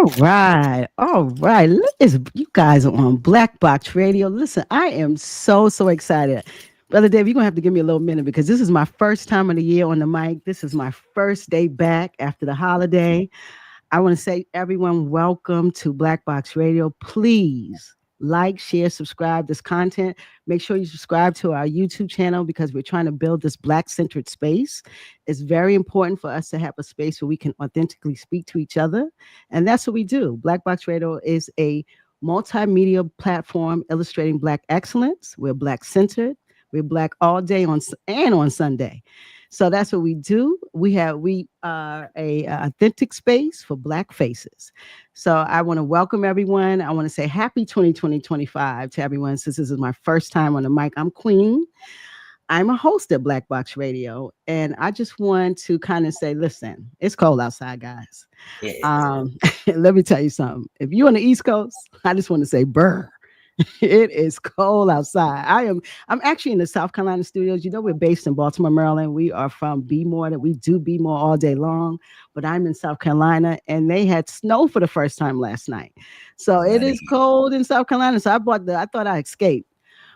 All right. You guys are on Black Box Radio. Listen, I am so excited. Brother Dave, you're gonna have to give me a little minute because this is my first time of the year on the mic. This is my first day back after the holiday. I want to say, everyone, welcome to Black Box Radio. Please like, share, subscribe this content. Make sure you subscribe to our YouTube channel because we're trying to build this Black centered space. It's very important for us to have a space where we can authentically speak to each other. And that's what we do. Black Box Radio is a multimedia platform illustrating Black excellence. We're Black centered. We're Black all day and on Sunday. So that's what we do. We are a authentic space for Black faces. So I want to welcome everyone. I want to say happy 2025 to everyone. Since this is my first time on the mic, I'm Queen. I'm a host at Black Box Radio, and I just want to kind of say, listen, it's cold outside, guys. Yeah. Let me tell you something. If you're on the East Coast, I just want to say, brr. It is cold outside. I'm actually in the South Carolina studios. You know, we're based in Baltimore, Maryland. We are from B-More, that we do B-More all day long, but I'm in South Carolina and they had snow for the first time last night. So it is cold in South Carolina. So I thought I escaped,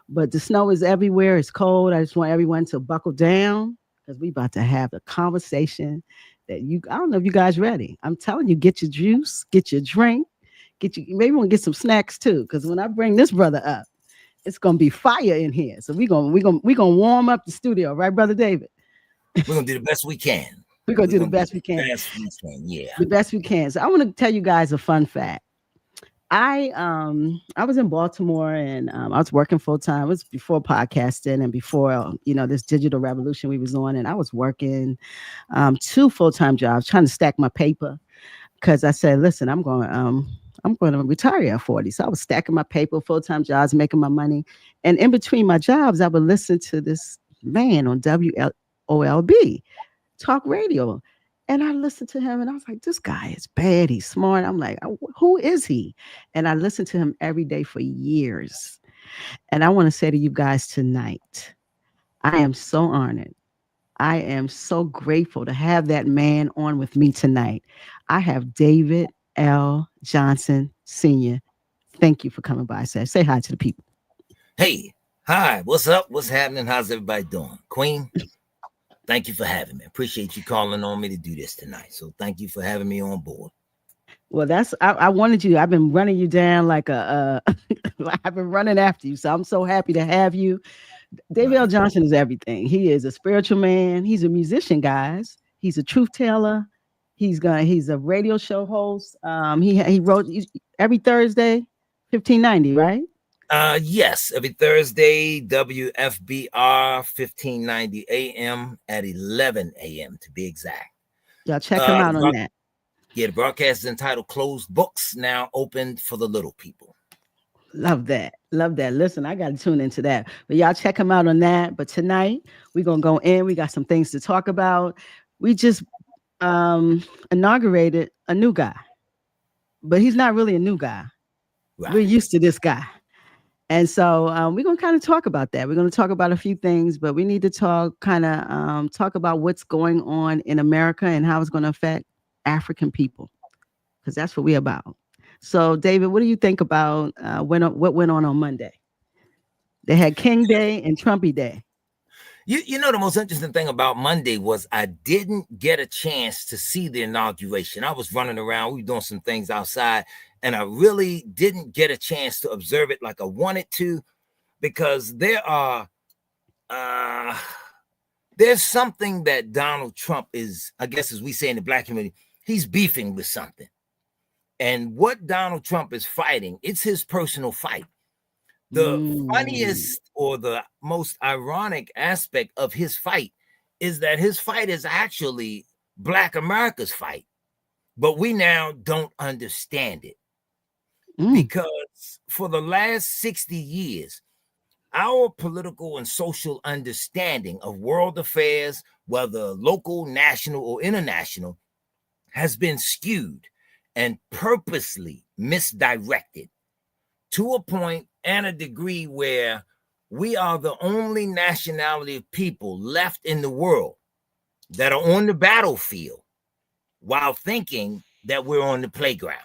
but the snow is everywhere. It's cold. I just want everyone to buckle down because we about to have a conversation I don't know if you guys ready. I'm telling you, get your juice, get your drink. Maybe want to get some snacks too, because when I bring this brother up, it's gonna be fire in here. So we're gonna warm up the studio, right, Brother David? We're gonna do the best we can. We're gonna do the best we can. Yeah. The best we can. So I want to tell you guys a fun fact. I was in Baltimore and I was working full time. It was before podcasting and before this digital revolution we was on, and I was working 2 full-time jobs trying to stack my paper because I said, listen, I'm going to retire at 40. So I was stacking my paper, full-time jobs, making my money. And in between my jobs, I would listen to this man on WOLB talk radio. And I listened to him and I was like, this guy is bad. He's smart. I'm like, who is he? And I listened to him every day for years. And I want to say to you guys tonight, I am so honored. I am so grateful to have that man on with me tonight. I have David L. Johnson Sr. Thank you for coming by. Say hi to the people. Hey, hi. What's up? What's happening? How's everybody doing? Queen, thank you for having me. Appreciate you calling on me to do this tonight. So thank you for having me on board. Well, I wanted you. I've been running you down like I've been running after you. So I'm so happy to have you. David L. Johnson is everything. He is a spiritual man. He's a musician, guys. He's a truth teller. He's a radio show host. He wrote every Thursday, 1590, right? Yes, every Thursday, WFBR 1590 AM at 11 AM to be exact. Y'all check him out on that. Yeah, the broadcast is entitled Closed Books, now open for the little people. Love that. Listen, I got to tune into that. But y'all check him out on that. But tonight, we're going to go in. We got some things to talk about. We just inaugurated a new guy. But he's not really a new guy. Right. We're used to this guy. And so we're going to kind of talk about that. We're going to talk about a few things, but we need to talk about what's going on in America and how it's going to affect African people, because that's what we're about. So, David, what do you think about what went on Monday? They had King Day and Trumpy Day. You know, the most interesting thing about Monday was I didn't get a chance to see the inauguration. I was running around. We were doing some things outside, and I really didn't get a chance to observe it like I wanted to, because there's something that Donald Trump is, I guess, as we say in the Black community, he's beefing with something. And what Donald Trump is fighting, it's his personal fight. The funniest or the most ironic aspect of his fight is that his fight is actually Black America's fight, but we now don't understand it. Because for the last 60 years, our political and social understanding of world affairs, whether local, national, or international, has been skewed and purposely misdirected to a point and a degree where we are the only nationality of people left in the world that are on the battlefield while thinking that we're on the playground.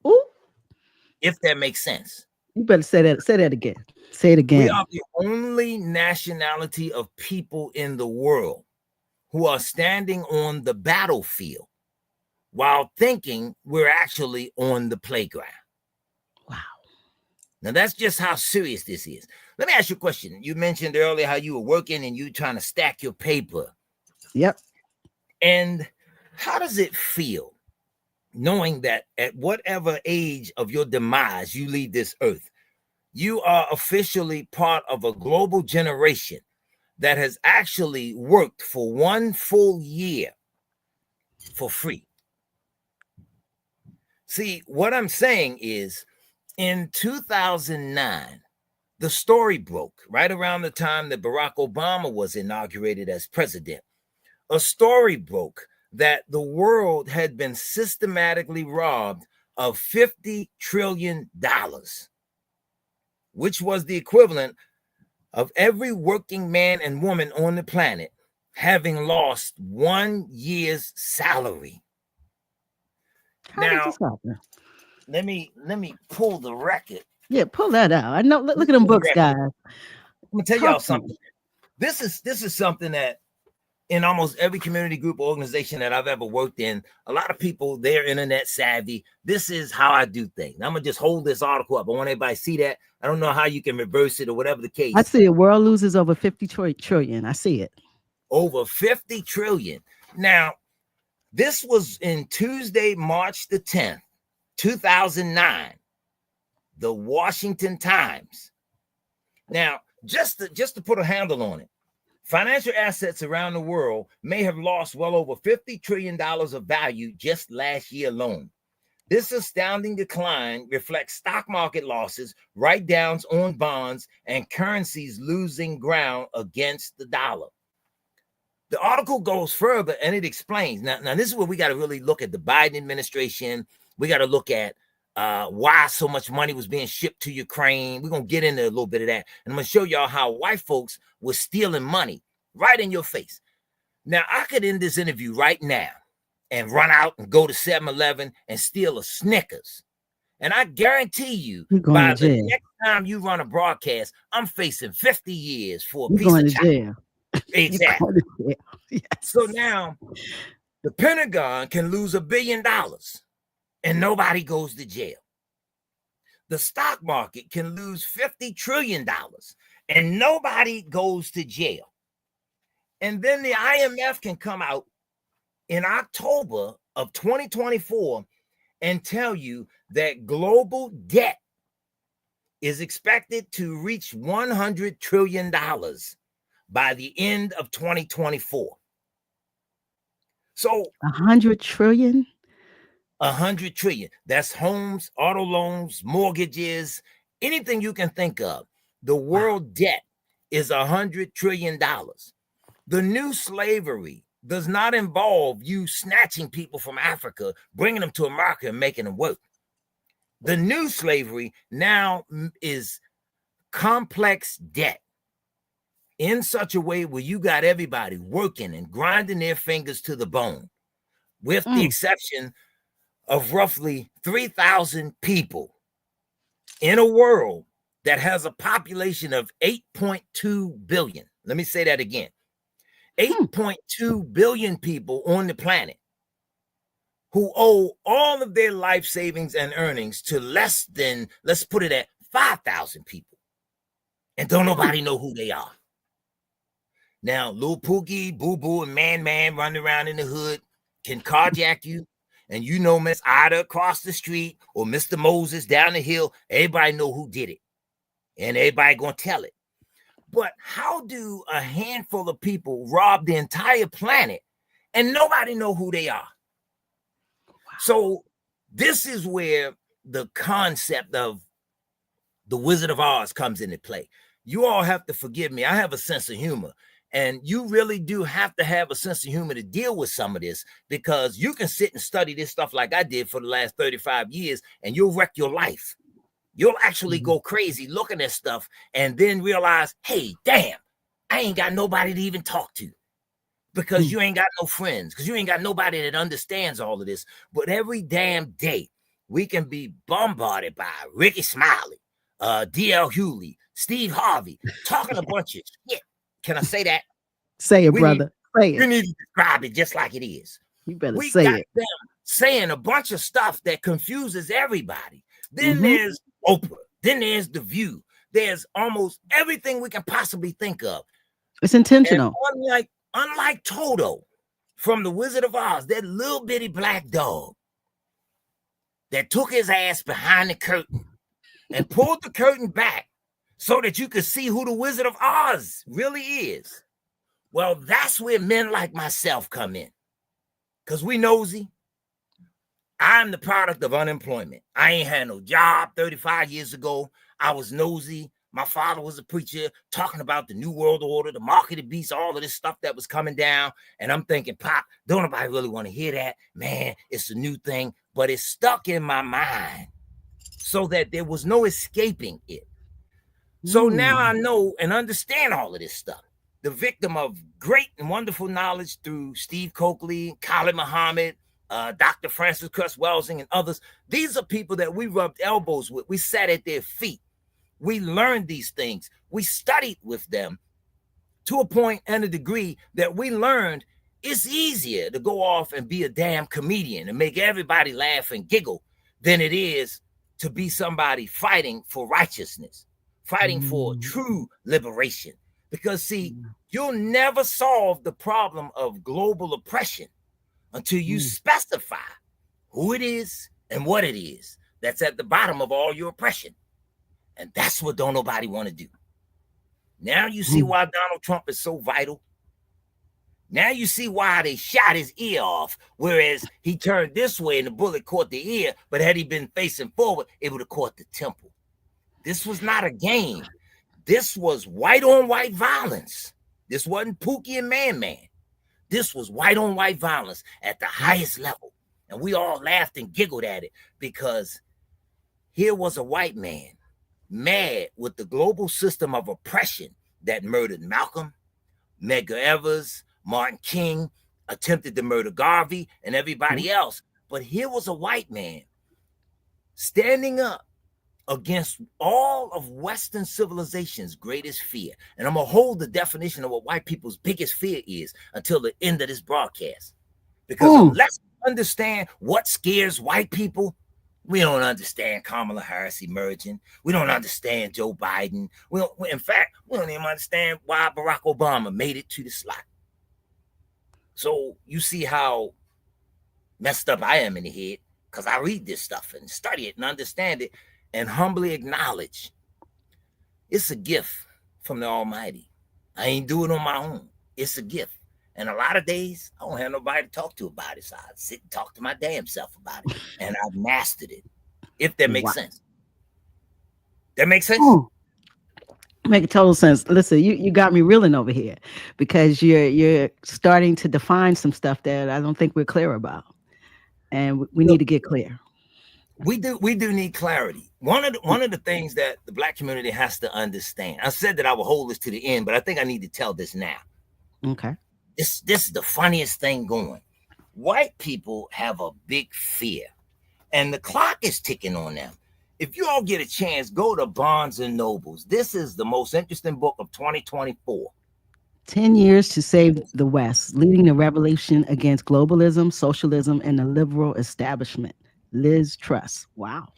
Ooh, if that makes sense. you better say that. Say that again. Say it We again. are the only nationality of people in the world who are standing on the battlefield while thinking we're actually on the playground. Wow. Now, that's just how serious this is. Let me ask you a question. You mentioned earlier how you were working and you trying to stack your paper. Yep. And how does it feel knowing that at whatever age of your demise you leave this earth, you are officially part of a global generation that has actually worked for 1 full year for free? See, what I'm saying is in 2009, the story broke right around the time that Barack Obama was inaugurated as president. A story broke that the world had been systematically robbed of $50 trillion, which was the equivalent of every working man and woman on the planet having lost 1 year's salary. How did Now, this happen? let me pull the record. Yeah, pull that out. I know. Look at them Pull the books, record. guys. I'm gonna tell Talk y'all to me. something. This is something that in almost every community group or organization that I've ever worked in, a lot of people, they're internet savvy. This is how I do things. I'm gonna just hold this article up. I want everybody to see that. I don't know how you can reverse it or whatever the I case. see it. World loses over 50 trillion. I see it. Over 50 trillion. Now, this was in Tuesday, March the 10th, 2009, the Washington Times. Now, just to put a handle on it, financial assets around the world may have lost well over $50 trillion of value just last year alone. This astounding decline reflects stock market losses, write-downs on bonds, and currencies losing ground against the dollar. The article goes further and it explains. Now this is where we got to really look at the Biden administration. We got to look at why so much money was being shipped to Ukraine. We're going to get into a little bit of that. And I'm going to show y'all how white folks were stealing money right in your face. Now, I could end this interview right now and run out and go to 7-Eleven and steal a Snickers. And I guarantee you, You're going by to the jail. next time you run a broadcast, I'm facing 50 years for a You're piece going of to chocolate. jail. Exactly. You're going to jail. Yes. So now the Pentagon can lose $1 billion and nobody goes to jail. The stock market can lose $50 trillion and nobody goes to jail. And then the IMF can come out in October of 2024 and tell you that global debt is expected to reach $100 trillion by the end of 2024. So 100 trillion. 100 trillion. That's homes, auto loans, mortgages, anything you can think of. The world debt is $100 trillion. The new slavery does not involve you snatching people from Africa, bringing them to America and making them work. The new slavery now is complex debt in such a way where you got everybody working and grinding their fingers to the bone, with the exception of roughly 3,000 people in a world that has a population of 8.2 billion. Let me say that again. 8.2 billion people on the planet who owe all of their life savings and earnings to less than, let's put it at 5,000 people. And don't nobody know who they are. Now, Lil Pookie, Boo Boo, and Man running around in the hood can carjack you. And you know Miss Ida across the street or Mr. Moses down the hill. Everybody know who did it. And everybody gonna tell it. But how do a handful of people rob the entire planet and nobody know who they are? Wow. So this is where the concept of the Wizard of Oz comes into play. You all have to forgive me. I have a sense of humor. And you really do have to have a sense of humor to deal with some of this, because you can sit and study this stuff like I did for the last 35 years and you'll wreck your life. You'll actually go crazy looking at stuff and then realize, hey, damn, I ain't got nobody to even talk to, because you ain't got no friends, because you ain't got nobody that understands all of this. But every damn day, we can be bombarded by Ricky Smiley, D.L. Hewley, Steve Harvey, talking a bunch of shit. Can I say that? Say it, We need, brother. Say we it. need to describe it just like it is. You better We say got it. them saying a bunch of stuff that confuses everybody. Then Mm-hmm. there's Oprah. Then there's The View. There's almost everything we can possibly think of. It's And intentional. unlike Toto from The Wizard of Oz, that little bitty black dog that took his ass behind the curtain and pulled the curtain back so that you could see who the Wizard of Oz really is. Well, that's where men like myself come in. Because we nosy. I'm the product of unemployment. I ain't had no job 35 years ago. I was nosy. My father was a preacher talking about the New World Order, the mark of the beast, all of this stuff that was coming down. And I'm thinking, Pop, don't nobody really want to hear that. Man, it's a new thing. But it's stuck in my mind so that there was no escaping it. So now I know and understand all of this stuff. The victim of great and wonderful knowledge through Steve Coakley, Khalid Muhammad, Dr. Francis Cress Welsing, and others. These are people that we rubbed elbows with. We sat at their feet. We learned these things. We studied with them to a point and a degree that we learned it's easier to go off and be a damn comedian and make everybody laugh and giggle than it is to be somebody fighting for righteousness, fighting for true liberation. Because, see, you'll never solve the problem of global oppression until you specify who it is and what it is that's at the bottom of all your oppression. And that's what don't nobody want to do. Now you see why Donald Trump is so vital. Now you see why they shot his ear off, whereas he turned this way and the bullet caught the ear, but had he been facing forward, it would have caught the temple. This was not a game. This was white on white violence. This wasn't Pookie and Man. This was white on white violence at the highest level. And we all laughed and giggled at it because here was a white man mad with the global system of oppression that murdered Malcolm, Medgar Evers, Martin King, attempted to murder Garvey and everybody else. But here was a white man standing up against all of Western civilization's greatest fear. And I'm going to hold the definition of what white people's biggest fear is until the end of this broadcast. Because unless we understand what scares white people, we don't understand Kamala Harris emerging. We don't understand Joe Biden. In fact, we don't even understand why Barack Obama made it to the slot. So you see how messed up I am in the head because I read this stuff and study it and understand it and humbly acknowledge it's a gift from the Almighty. I ain't doing it on my own. It's a gift. And a lot of days, I don't have nobody to talk to about it. So I sit and talk to my damn self about it. And I've mastered it, if that makes sense. That makes sense? Make total sense. Listen, you got me reeling over here because you're starting to define some stuff that I don't think we're clear about. And we need to get clear. We do need clarity. One of the things that the Black community has to understand. I said that I would hold this to the end, but I think I need to tell this now. Okay. This is the funniest thing going. White people have a big fear, and the clock is ticking on them. If you all get a chance, go to Barnes and Nobles. This is the most interesting book of 2024. 10 years to save the West, leading the revolution against globalism, socialism, and the liberal establishment. Liz Truss. Wow.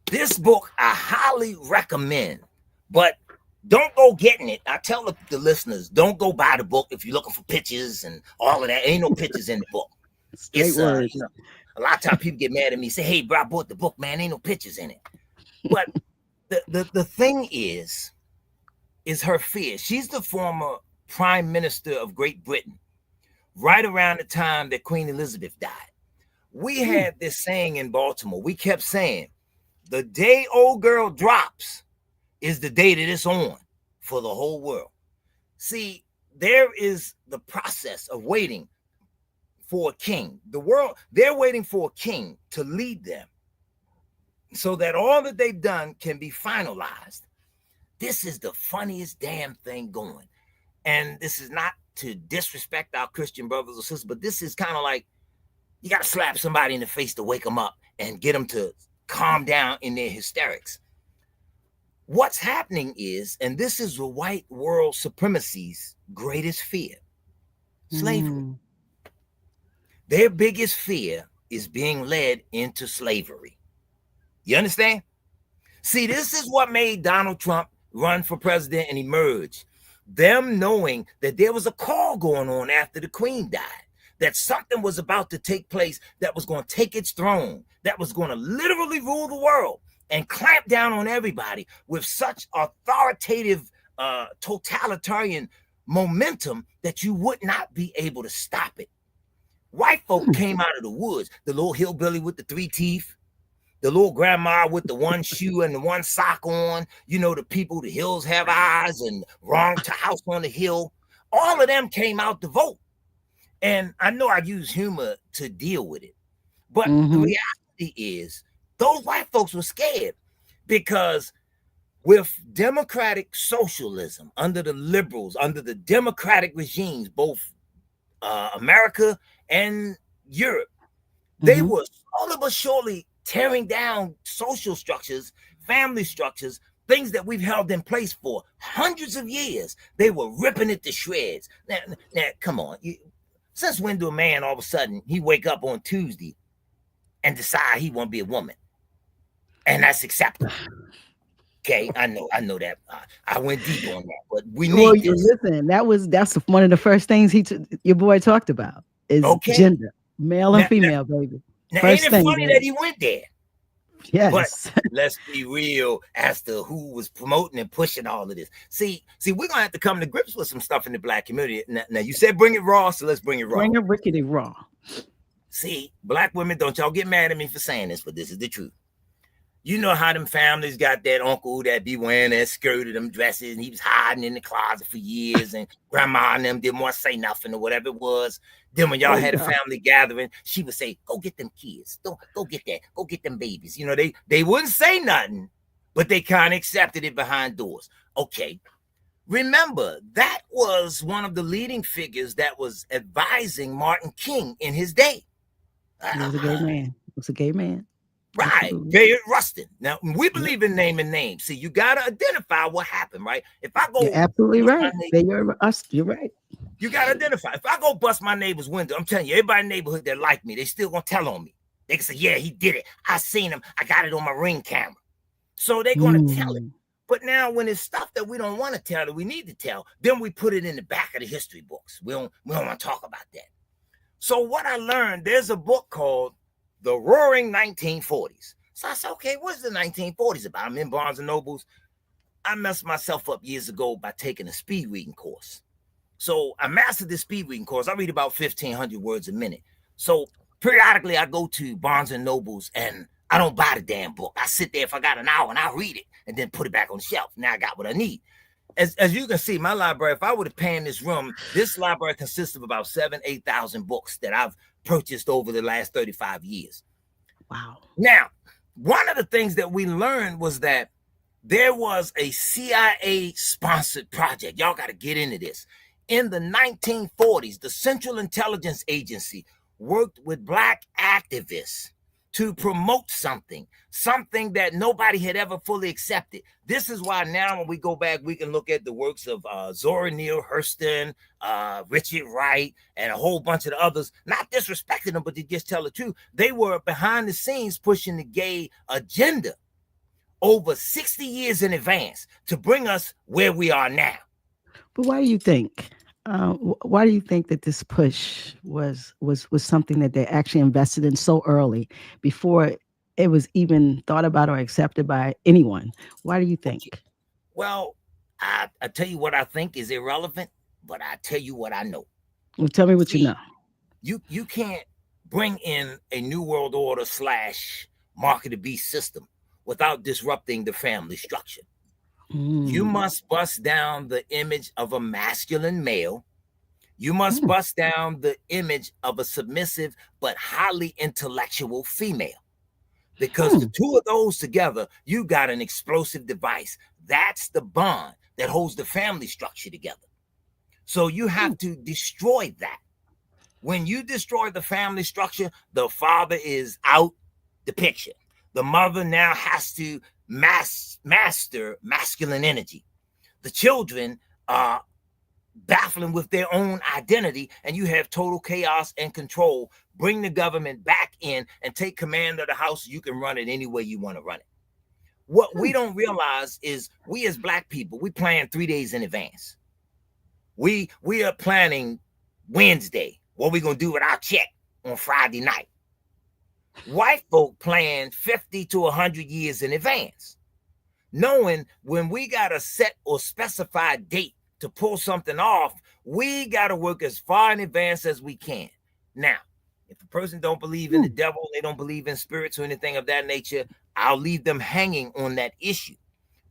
This book I highly recommend, but don't go getting it. I tell the listeners, don't go buy the book if you're looking for pictures and all of that. Ain't no pictures in the book. It's a lot of times people get mad at me, say, hey, bro, I bought the book, man. Ain't no pictures in it. But the thing is her fear. She's the former prime minister of Great Britain, right around the time that Queen Elizabeth died. We had this saying in Baltimore. We kept saying, the day old girl drops is the day that it's on for the whole world. See, there is the process of waiting for a king. The world, they're waiting for a king to lead them so that all that they've done can be finalized. This is the funniest damn thing going. And this is not to disrespect our Christian brothers or sisters, but this is kind of like you got to slap somebody in the face to wake them up and get them to calm down in their hysterics. What's happening is, and this is the white world supremacy's greatest fear, slavery. Mm. Their biggest fear is being led into slavery. You understand? See, this is what made Donald Trump run for president and emerge. Them knowing that there was a call going on after the Queen died, that something was about to take place that was going to take its throne, that was going to literally rule the world and clamp down on everybody with such authoritative, totalitarian momentum that you would not be able to stop it. White folk came out of the woods, the little hillbilly with the 3 teeth, the little grandma with the one shoe and the one sock on, you know, the people, the hills have eyes and wrong to house on the hill. All of them came out to vote. And I know I use humor to deal with it, but the reality is those white folks were scared because with democratic socialism under the liberals, under the democratic regimes, both America and Europe, they were slowly but surely tearing down social structures, family structures, things that we've held in place for hundreds of years. They were ripping it to shreds. Now come on. Since when do a man all of a sudden he wake up on Tuesday and decide he won't be a woman? And that's acceptable. Okay, I know that. I went deep on that, but we need this. Listen, that's one of the first things your boy talked about is gender, male and female, baby. Now, ain't it funny that he went there? Yes. But let's be real as to who was promoting and pushing all of this. See, we're gonna have to come to grips with some stuff in the Black community. Now you said bring it raw, so let's bring it raw. Bring it rickety raw. See, Black women, don't y'all get mad at me for saying this, but this is the truth. You know how them families got that uncle that be wearing that skirt or them dresses, and he was hiding in the closet for years, and grandma and them didn't want to say nothing or whatever it was. Then when y'all had a family gathering, she would say, go get them kids. Go get that. Go get them babies. You know, they wouldn't say nothing, but they kind of accepted it behind doors. Okay. Remember, that was one of the leading figures that was advising Martin King in his day. He was a gay man. He was a gay man. Right, Gay Rustin. Now we believe in naming names. See, you gotta identify what happened, right? If I go, you're absolutely right. You're right. You gotta identify. If I go bust my neighbor's window, I'm telling you, everybody in the neighborhood that like me, they still gonna tell on me. They can say, "Yeah, he did it. I seen him. I got it on my Ring camera." So they're gonna tell it. But now, when it's stuff that we don't want to tell, that we need to tell, then we put it in the back of the history books. We don't want to talk about that. So what I learned, there's a book called The Roaring 1940s. So I said, okay, what's the 1940s about? I'm in Barnes and Nobles. I messed myself up years ago by taking a speed reading course. So I mastered this speed reading course. I read about 1,500 words a minute. So periodically I go to Barnes and Nobles and I don't buy the damn book. I sit there if I got an hour and I read it and then put it back on the shelf. Now I got what I need. As you can see, my library, if I would have panned this room, this library consists of about 8,000 books that I've purchased over the last 35 years. Wow. Now, one of the things that we learned was that there was a CIA-sponsored project. Y'all got to get into this. In the 1940s, the Central Intelligence Agency worked with Black activists to promote something that nobody had ever fully accepted. This is why now when we go back, we can look at the works of Zora Neale Hurston, Richard Wright, and a whole bunch of the others, not disrespecting them, but to just tell the truth. They were behind the scenes pushing the gay agenda over 60 years in advance to bring us where we are now. But why do you think? Why do you think that this push was something that they actually invested in so early before it was even thought about or accepted by anyone? Why do you think? Well, I tell you what I think is irrelevant, but I tell you what I know. Well, tell me what you know. You can't bring in a new world order / market of the beast system without disrupting the family structure. You must bust down the image of a masculine male. You must bust down the image of a submissive but highly intellectual female. Because the two of those together, you got an explosive device. That's the bond that holds the family structure together. So you have to destroy that. When you destroy the family structure, the father is out, the picture. The mother now has to master masculine energy. The children are baffling with their own identity, and you have total chaos and control. Bring the government back in and take command of the house. You can run it any way you want to run it. What we don't realize is we as Black people, we plan 3 days in advance. We are planning Wednesday, what we gonna do with our check on Friday night. White folk plan 50 to 100 years in advance, knowing when we got a set or specified date to pull something off, we got to work as far in advance as we can. Now, if a person don't believe in the devil, they don't believe in spirits or anything of that nature, I'll leave them hanging on that issue.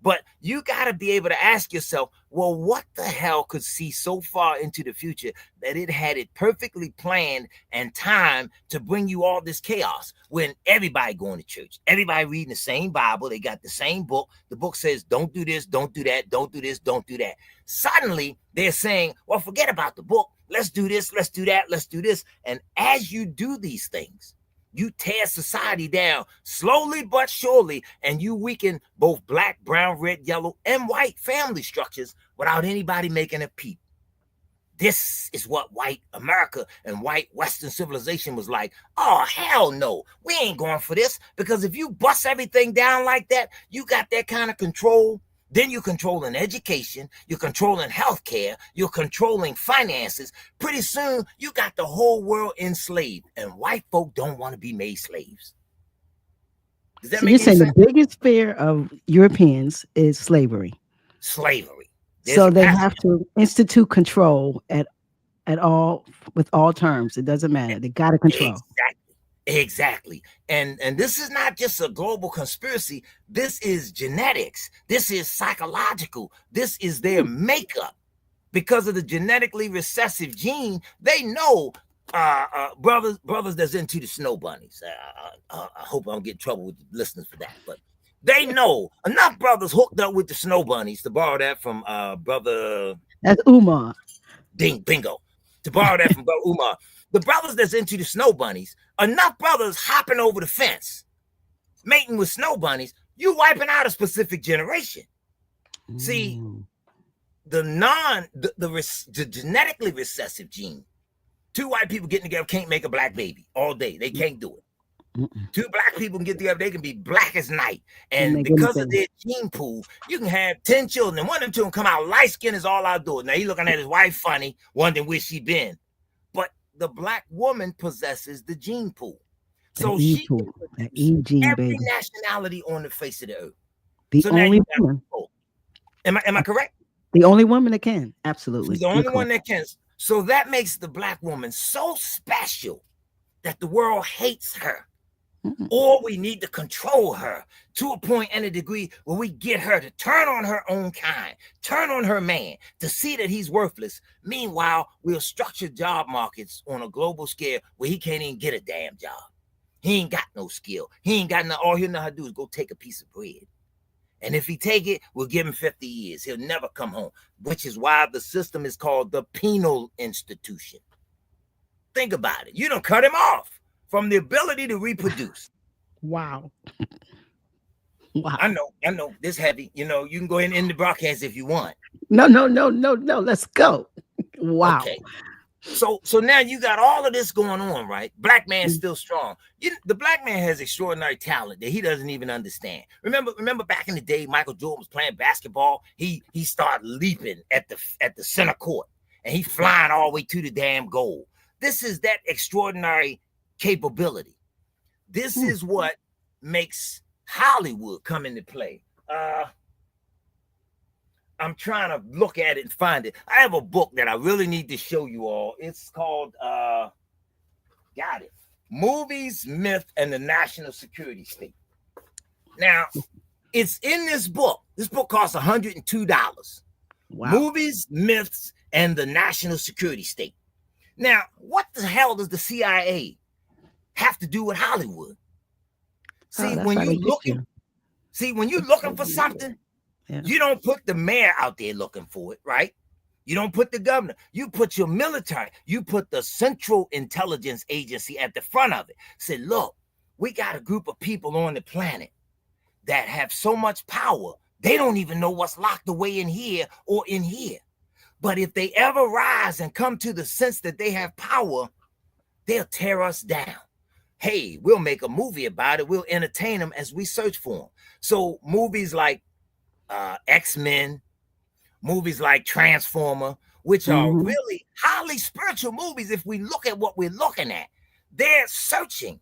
But you got to be able to ask yourself, well, what the hell could see so far into the future that it had it perfectly planned and timed to bring you all this chaos when everybody going to church, everybody reading the same Bible, they got the same book. The book says, don't do this, don't do that, don't do this, don't do that. Suddenly they're saying, well, forget about the book. Let's do this, let's do that, let's do this. And as you do these things, you tear society down slowly but surely, and you weaken both Black, brown, red, yellow, and white family structures without anybody making a peep. This is what white America and white Western civilization was like. Oh, hell no. We ain't going for this, because if you bust everything down like that, you got that kind of control. Then you're controlling education, you're controlling healthcare, you're controlling finances. Pretty soon, you got the whole world enslaved, and white folk don't want to be made slaves. Does that So make you're any saying sense? the biggest fear of Europeans is slavery. Slavery. So they have to institute control at all, with all terms. It doesn't matter. They got to control. Exactly. And this is not just a global conspiracy. This is genetics. This is psychological. This is their makeup. Because of the genetically recessive gene, they know brothers that's into the snow bunnies. I hope I don't get in trouble with the listeners for that, but they know enough brothers hooked up with the snow bunnies, to borrow that from brother. That's Umar. Bingo. To borrow that from brother Umar. The brothers that's into the snow bunnies, enough brothers hopping over the fence, mating with snow bunnies, you wiping out a specific generation. See, the genetically recessive gene, two white people getting together can't make a Black baby all day. They can't do it. Two Black people can get together, they can be black as night. And because of their gene pool, you can have 10 children, and one of them children come out light skin is all outdoors. Now he's looking at his wife funny, wondering where she been. But the Black woman possesses the gene pool. So she can produce every nationality on the face of the earth. The only woman. Am I correct? The only woman that can. Absolutely. She's the only one that can. So that makes the Black woman so special that the world hates her. Or we need to control her to a point and a degree where we get her to turn on her own kind, turn on her man, to see that he's worthless. Meanwhile, we'll structure job markets on a global scale where he can't even get a damn job. He ain't got no skill. He ain't got no, all he'll know how to do is go take a piece of bread. And if he take it, we'll give him 50 years. He'll never come home, which is why the system is called the penal institution. Think about it. You don't cut him off from the ability to reproduce. Wow. Wow. I know. This heavy. You know, you can go ahead and end the broadcast if you want. No. Let's go. Wow. Okay. So now you got all of this going on, right? Black man still strong. The Black man has extraordinary talent that he doesn't even understand. Remember back in the day, Michael Jordan was playing basketball. He started leaping at the center court, and he flying all the way to the damn goal. This is that extraordinary capability. This is what makes Hollywood come into play. I'm trying to look at it and find it. I have a book that I really need to show you all. It's called Movies, Myth, and the National Security State. Now, it's in this book. This book costs $102. Wow. Movies, Myths, and the National Security State. Now, what the hell does the CIA have to do with Hollywood? See, when you're looking for something, you don't put the mayor out there looking for it, right? You don't put the governor. You put your military. You put the Central Intelligence Agency at the front of it. Say, look, we got a group of people on the planet that have so much power, they don't even know what's locked away in here or in here. But if they ever rise and come to the sense that they have power, they'll tear us down. Hey, we'll make a movie about it. We'll entertain them as we search for them. So movies like X-Men, movies like Transformer, which are Mm-hmm. really highly spiritual movies, if we look at what we're looking at, they're searching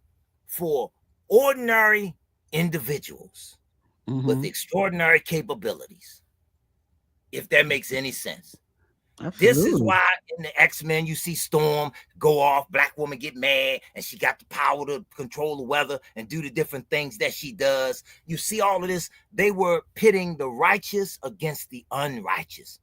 for ordinary individuals with Mm-hmm. extraordinary capabilities, if that makes any sense. This is Absolutely. why in the X-Men you see Storm go off, black woman get mad, and she got the power to control the weather and do the different things that she does. You see all of this. They were pitting the righteous against the unrighteous.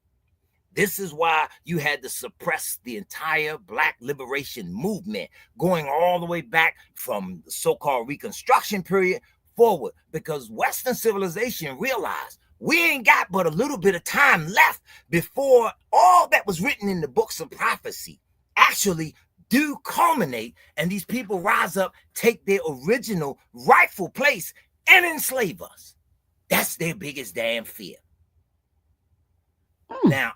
This is why you had to suppress the entire black liberation movement going all the way back from the so-called Reconstruction period forward, because Western civilization realized we ain't got but a little bit of time left before all that was written in the books of prophecy actually do culminate, and these people rise up, take their original rightful place, and enslave us. That's their biggest damn fear. Mm. Now,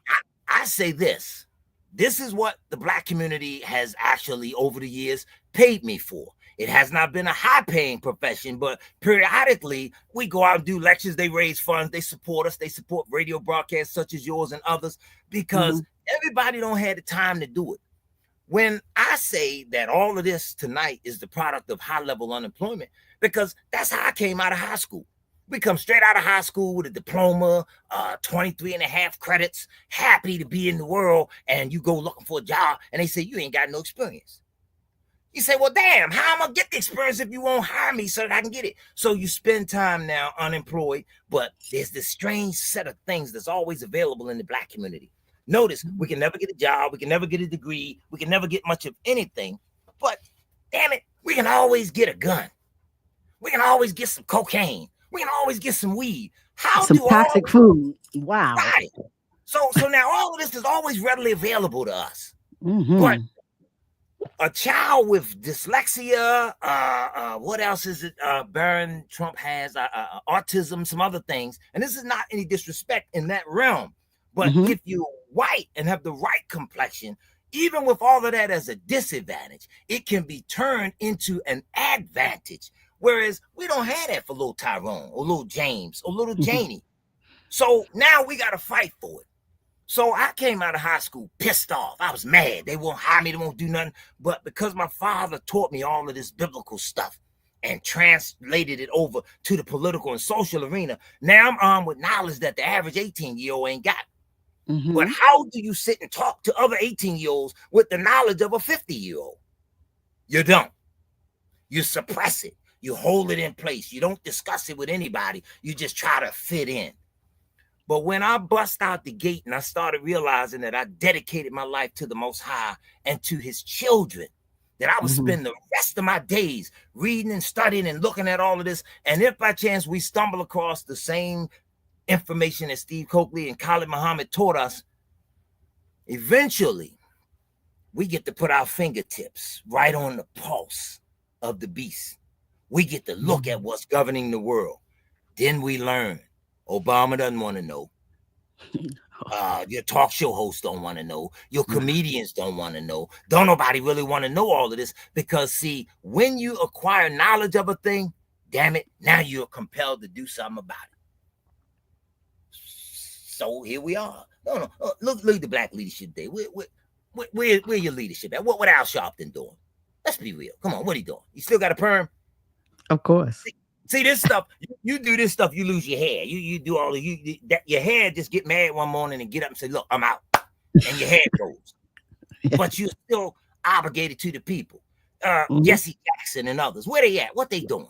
I say this. This is what the black community has actually, over the years, paid me for. It has not been a high-paying profession, but periodically we go out and do lectures. They raise funds. They support us. They support radio broadcasts such as yours and others, because Mm-hmm. everybody don't have the time to do it. When I say that all of this tonight is the product of high-level unemployment, because that's how I came out of high school. We come straight out of high school with a diploma, 23 and a half credits, happy to be in the world, and you go looking for a job, and they say, you ain't got no experience. You say, well, damn, how am I going to get the experience if you won't hire me so that I can get it? So you spend time now unemployed, but there's this strange set of things that's always available in the black community. Notice, we can never get a job, we can never get a degree, we can never get much of anything, but damn it, we can always get a gun. We can always get some cocaine. We can always get some weed. How Some do all toxic food. Wow. right? So now all of this is always readily available to us. But Mm-hmm. a child with dyslexia, what else is it? Baron Trump has autism, some other things, and this is not any disrespect in that realm. But Mm-hmm. if you're white and have the right complexion, even with all of that as a disadvantage, it can be turned into an advantage. Whereas we don't have that for little Tyrone or little James or little Janie. So now we got to fight for it. So I came out of high school pissed off. I was mad. They won't hire me. They won't do nothing. But because my father taught me all of this biblical stuff and translated it over to the political and social arena, now I'm armed with knowledge that the average 18-year-old ain't got. But Mm-hmm. how do you sit and talk to other 18-year-olds with the knowledge of a 50-year-old? You don't. You suppress it. You hold it in place. You don't discuss it with anybody. You just try to fit in. But when I bust out the gate and I started realizing that I dedicated my life to the Most High and to his children, that I would Mm-hmm. spend the rest of my days reading and studying and looking at all of this. And if by chance we stumble across the same information that Steve Coakley and Khalid Muhammad taught us, eventually we get to put our fingertips right on the pulse of the beast. We get to look at what's governing the world. Then we learn. Obama doesn't want to know. Your talk show hosts don't want to know. Your comedians don't want to know. Don't nobody really want to know all of this, because see, when you acquire knowledge of a thing, damn it, now you're compelled to do something about it. So here we are. No, look at the black leadership day. Where your leadership at? What Al Sharpton doing? Let's be real. Come on, what he doing? You still got a perm? Of course. See this stuff. You do this stuff, you lose your hair. You do all of your hair just get mad one morning and get up and say, "Look, I'm out," and your hair grows. But you're still obligated to the people. Mm-hmm. Jesse Jackson and others, where they at? What they doing?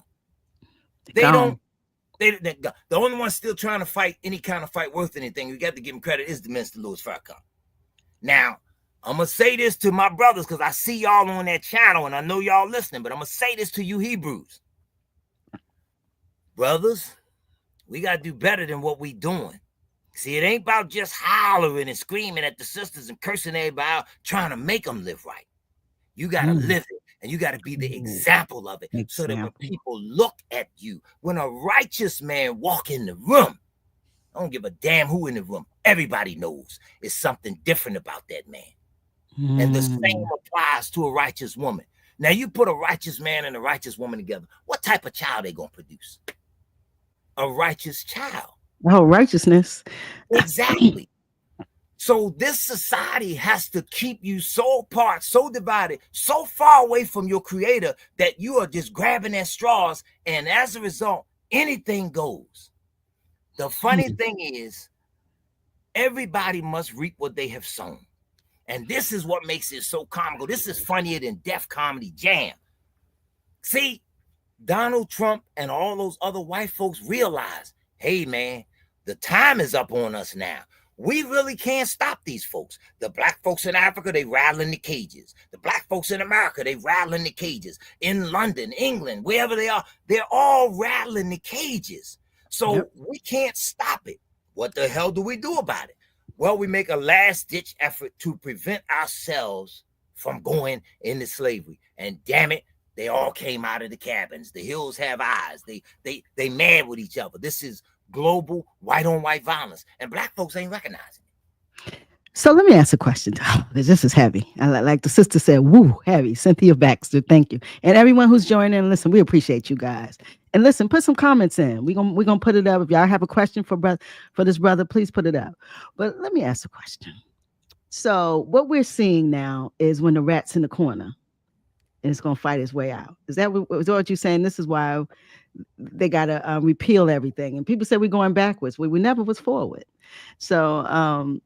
They don't. Gone. The only one still trying to fight any kind of fight worth anything, you got to give him credit, is the Minister Louis Farrakhan. Now, I'm going to say this to my brothers, because I see y'all on that channel and I know y'all listening, but I'm going to say this to you Hebrews. Brothers, we got to do better than what we doing. See, it ain't about just hollering and screaming at the sisters and cursing everybody out, trying to make them live right. You got to live it And you got to be the Ooh, example of it. So that when example. people look at you, when a righteous man walk in the room, I don't give a damn who in the room. Everybody knows it's something different about that man. And the same applies to a righteous woman. Now, you put a righteous man and a righteous woman together, what type of child they going to produce? A righteous child. Oh, righteousness. Exactly. So this society has to keep you so apart, so divided, so far away from your creator that you are just grabbing at straws. And as a result, anything goes. The funny thing is, everybody must reap what they have sown. And this is what makes it so comical. This is funnier than Def Comedy Jam. See, Donald Trump and all those other white folks realize, hey, man, the time is up on us now. We really can't stop these folks. The black folks in Africa, they rattling the cages. The black folks in America, they rattling the cages. In London, England, wherever they are, they're all rattling the cages. So we can't stop it. What the hell do we do about it? Well, we make a last-ditch effort to prevent ourselves from going into slavery. And damn it, they all came out of the cabins. The hills have eyes. They mad with each other. This is global white-on-white violence. And black folks ain't recognizing it. So let me ask a question, because this is heavy. Like the sister said, woo, heavy. Cynthia Baxter, thank you. And everyone who's joining in, listen, we appreciate you guys. And listen, put some comments in. We're gonna put it up. If y'all have a question for this brother, please put it up. But let me ask a question. So what we're seeing now is when the rat's in the corner, and it's gonna fight its way out. Is that what you're saying? This is why they gotta repeal everything. And people say we're going backwards. We never was forward. So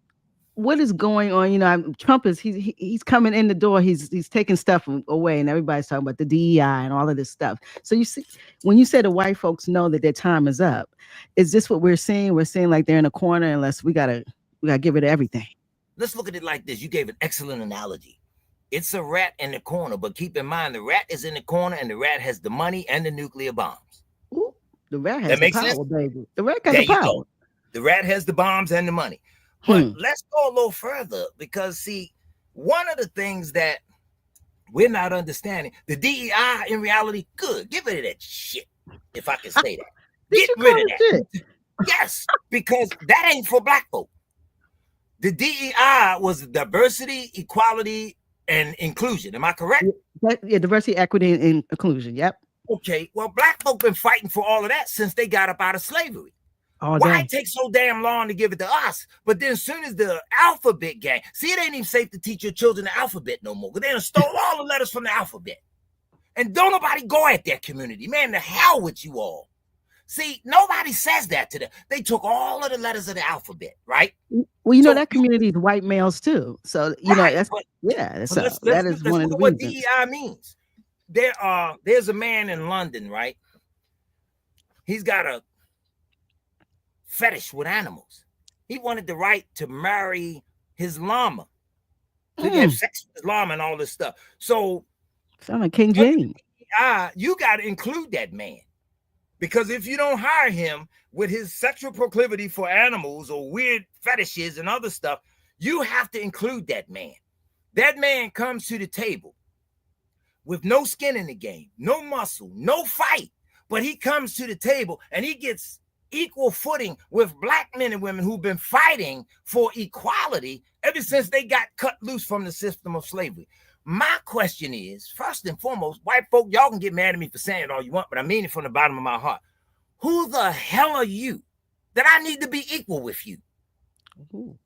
what is going on? You know, Trump is he's coming in the door. He's taking stuff away, and everybody's talking about the DEI and all of this stuff. So you see, when you say the white folks know that their time is up, is this what we're seeing? We're seeing like they're in a corner, unless we gotta give it everything. Let's look at it like this. You gave an excellent analogy. It's a rat in the corner, but keep in mind the rat is in the corner, and the rat has the money and the nuclear bombs. Ooh, the rat has the power, baby. The rat got there the power. Go. The rat has the bombs and the money. But let's go a little further, because see, one of the things that we're not understanding, the DEI in reality, good. Get rid of that shit, if I can say that. Get rid of that. Shit? Yes, because that ain't for black folk. The DEI was diversity, equality, and inclusion. Am I correct? Yeah, diversity, equity, and inclusion. Yep. Okay, well, black folk been fighting for all of that since they got up out of slavery. Why it takes so damn long to give it to us? But then as soon as the alphabet gang, see, it ain't even safe to teach your children the alphabet no more, because they done stole all the letters from the alphabet. And don't nobody go at that community. Man, the hell with you all. See, nobody says that to them. They took all of the letters of the alphabet, right? Well, you know, that community is white males too. So, you know, that's, that is one of the reasons. What DEI means. There's a man in London, right? He's got a fetish with animals. He wanted the right to marry his llama, to have sex with his llama and all this stuff. So, sound like King James. You got to include that man, because if you don't hire him with his sexual proclivity for animals or weird fetishes and other stuff, you have to include that man. That man comes to the table with no skin in the game, no muscle, no fight, but he comes to the table and he gets equal footing with black men and women who've been fighting for equality ever since they got cut loose from the system of slavery. My question is, first and foremost, white folk, y'all can get mad at me for saying it all you want, but I mean it from the bottom of my heart. Who the hell are you that I need to be equal with you? Ooh.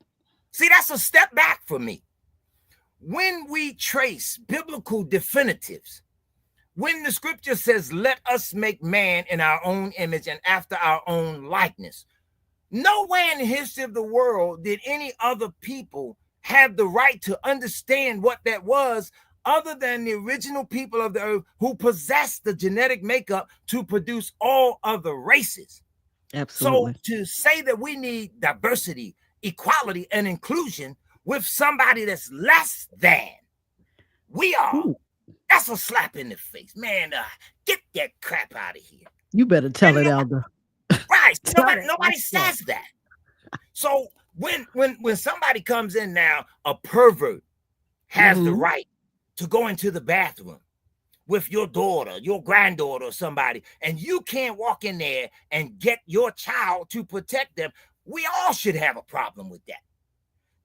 See, that's a step back for me. When we trace biblical definitives, when the scripture says, let us make man in our own image and after our own likeness, nowhere in the history of the world did any other people have the right to understand what that was, other than the original people of the earth who possessed the genetic makeup to produce all other races. Absolutely. So to say that we need diversity, equality, and inclusion with somebody that's less than we are, ooh, that's a slap in the face, man. Get that crap out of here. You better tell it, Elder. Right. Nobody says that. So when somebody comes in now, a pervert has the right to go into the bathroom with your daughter, your granddaughter, or somebody, and you can't walk in there and get your child to protect them, we all should have a problem with that.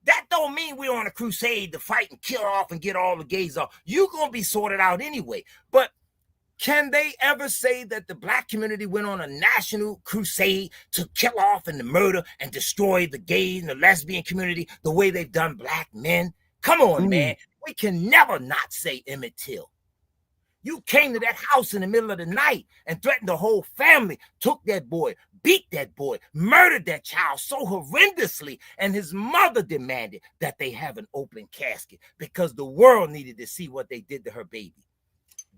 That don't mean we're on a crusade to fight and kill off and get all the gays off. You're going to be sorted out anyway. But can they ever say that the black community went on a national crusade to kill off and to murder and destroy the gay and the lesbian community the way they've done black men? Come on, man. We can never not say Emmett Till. You came to that house in the middle of the night and threatened the whole family, took that boy, beat that boy, murdered that child so horrendously, and his mother demanded that they have an open casket because the world needed to see what they did to her baby.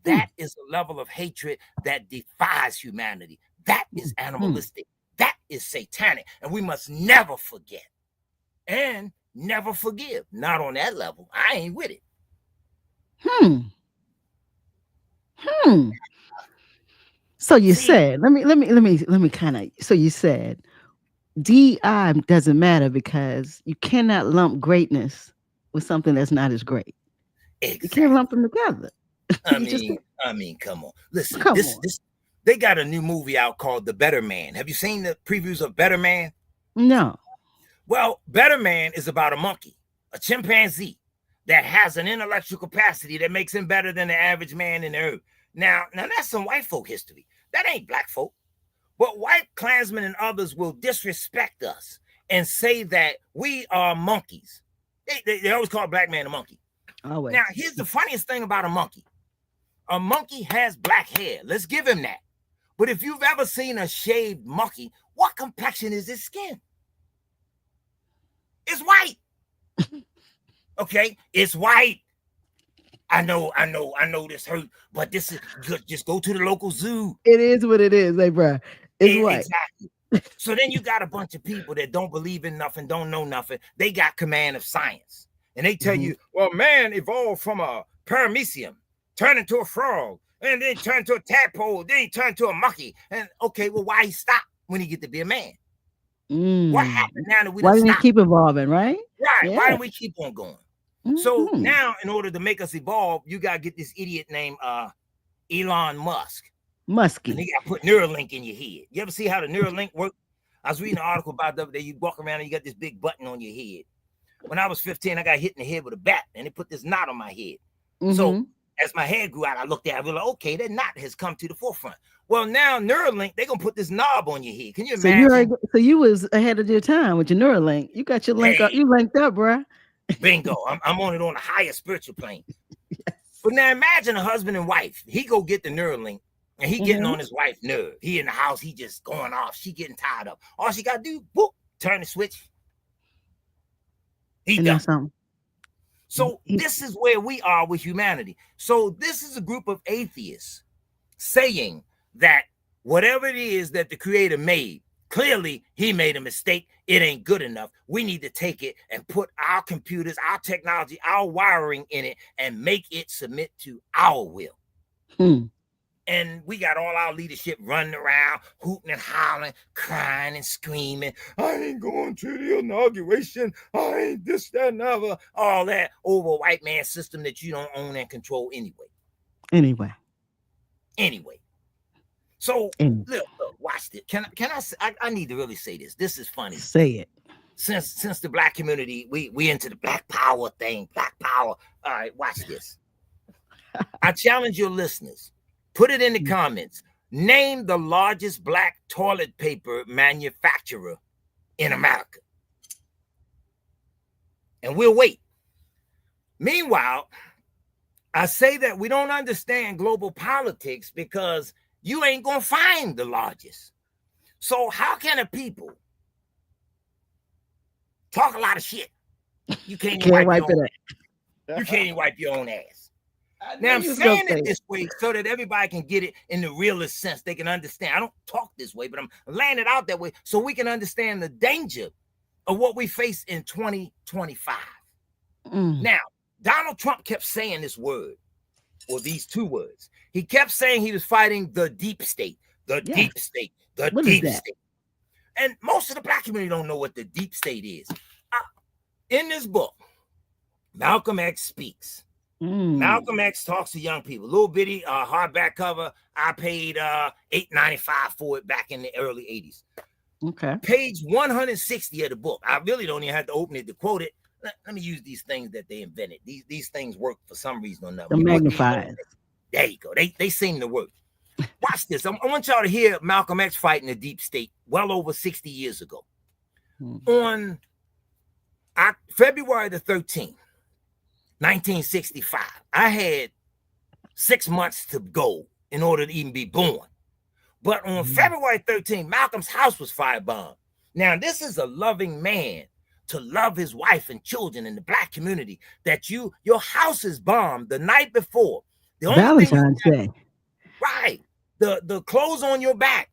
That is a level of hatred that defies humanity. That is animalistic. That is satanic. And we must never forget and never forgive. Not on that level. I ain't with it. So you said, let me kind of. So you said, DI doesn't matter because you cannot lump greatness with something that's not as great. Exactly. You can't lump them together. I mean, come on. Listen, this they got a new movie out called The Better Man. Have you seen the previews of Better Man? No. Well, Better Man is about a monkey, a chimpanzee that has an intellectual capacity that makes him better than the average man in the earth. Now that's some white folk history. That ain't black folk. But white Klansmen and others will disrespect us and say that we are monkeys. They always call a black man a monkey. Always. Now, here's the funniest thing about a monkey. A monkey has black hair. Let's give him that. But if you've ever seen a shaved monkey, what complexion is his skin? It's white. Okay, it's white. I know this hurt, but this is just go to the local zoo. It is what it is, hey, bro. It's white. Exactly. So then you got a bunch of people that don't believe in nothing, don't know nothing. They got command of science. And they tell you, well, man evolved from a paramecium, turned into a frog, and then turned to a tadpole, then he turned to a monkey. And okay, well, why he stop when he get to be a man? What happened now that we why didn't didn't he keep evolving, right? Right. Yeah. Why don't we keep on going? So now, in order to make us evolve, you got to get this idiot named Elon Musk. Muskie. And he got to put Neuralink in your head. You ever see how the Neuralink works? I was reading an article about the other day. You walk around and you got this big button on your head. When I was 15, I got hit in the head with a bat, and they put this knot on my head. So as my hair grew out, I looked at it. I was like, okay, that knot has come to the forefront. Well, now Neuralink, they're going to put this knob on your head. Can you imagine? So you was ahead of your time with your Neuralink. You got your link up. You linked up, bro. Bingo. I'm on it on a higher spiritual plane. Yes. But now imagine a husband and wife. He go get the Neuralink, and he getting on his wife's nerve. He in the house. He just going off. She getting tired of. All she got to do, boop, turn the switch. He done. So this is where we are with humanity. So this is a group of atheists saying that whatever it is that the Creator made, clearly he made a mistake. It ain't good enough. We need to take it and put our computers, our technology, our wiring in it and make it submit to our will. And we got all our leadership running around, hooting and hollering, crying and screaming. I ain't going to the inauguration. I ain't this, that, and other. All that over a white man system that you don't own and control anyway. Anyway. So look, watch this. Can I need to really say this. This is funny. Say it. Since the black community, we into the black power thing. Black power. All right, watch this. I challenge your listeners. Put it in the comments. Name the largest black toilet paper manufacturer in America. And we'll wait. Meanwhile, I say that we don't understand global politics because you ain't going to find the largest. So how can a people talk a lot of shit? You can't even wipe your own, you can't even wipe your own ass. Now, I'm saying it this way so that everybody can get it in the realest sense. They can understand. I don't talk this way, but I'm laying it out that way so we can understand the danger of what we face in 2025. Now, Donald Trump kept saying this word, or these two words. He kept saying he was fighting the deep state, deep state, deep state. And most of the black community don't know what the deep state is. In this book, Malcolm X speaks Malcolm X talks to young people. Little bitty hardback cover. I paid $8.95 for it back in the early 80s. Okay. Page 160 of the book. I really don't even have to open it to quote it. Let me use these things that they invented. These things work for some reason or another. The magnifiers. There you go. They seem to work. Watch this. I want y'all to hear Malcolm X fighting the deep state well over 60 years ago. On February the 13th, 1965, I had 6 months to go in order to even be born. But on February 13th, Malcolm's house was firebombed. Now, this is a loving man to love his wife and children in the Black community, that your house is bombed the night before. The only Valentine's Day. Right. The clothes on your back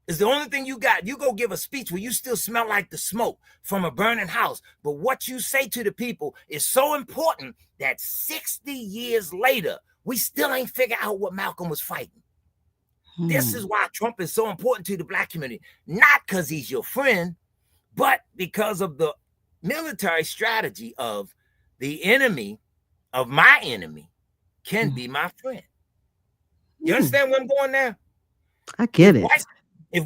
is the only thing you got. You go give a speech where you still smell like the smoke from a burning house. But what you say to the people is so important that 60 years later, we still ain't figured out what Malcolm was fighting. This is why Trump is so important to the Black community. Not because he's your friend, but because of the military strategy of the enemy of my enemy can be my friend. You understand where I'm going now? I get it.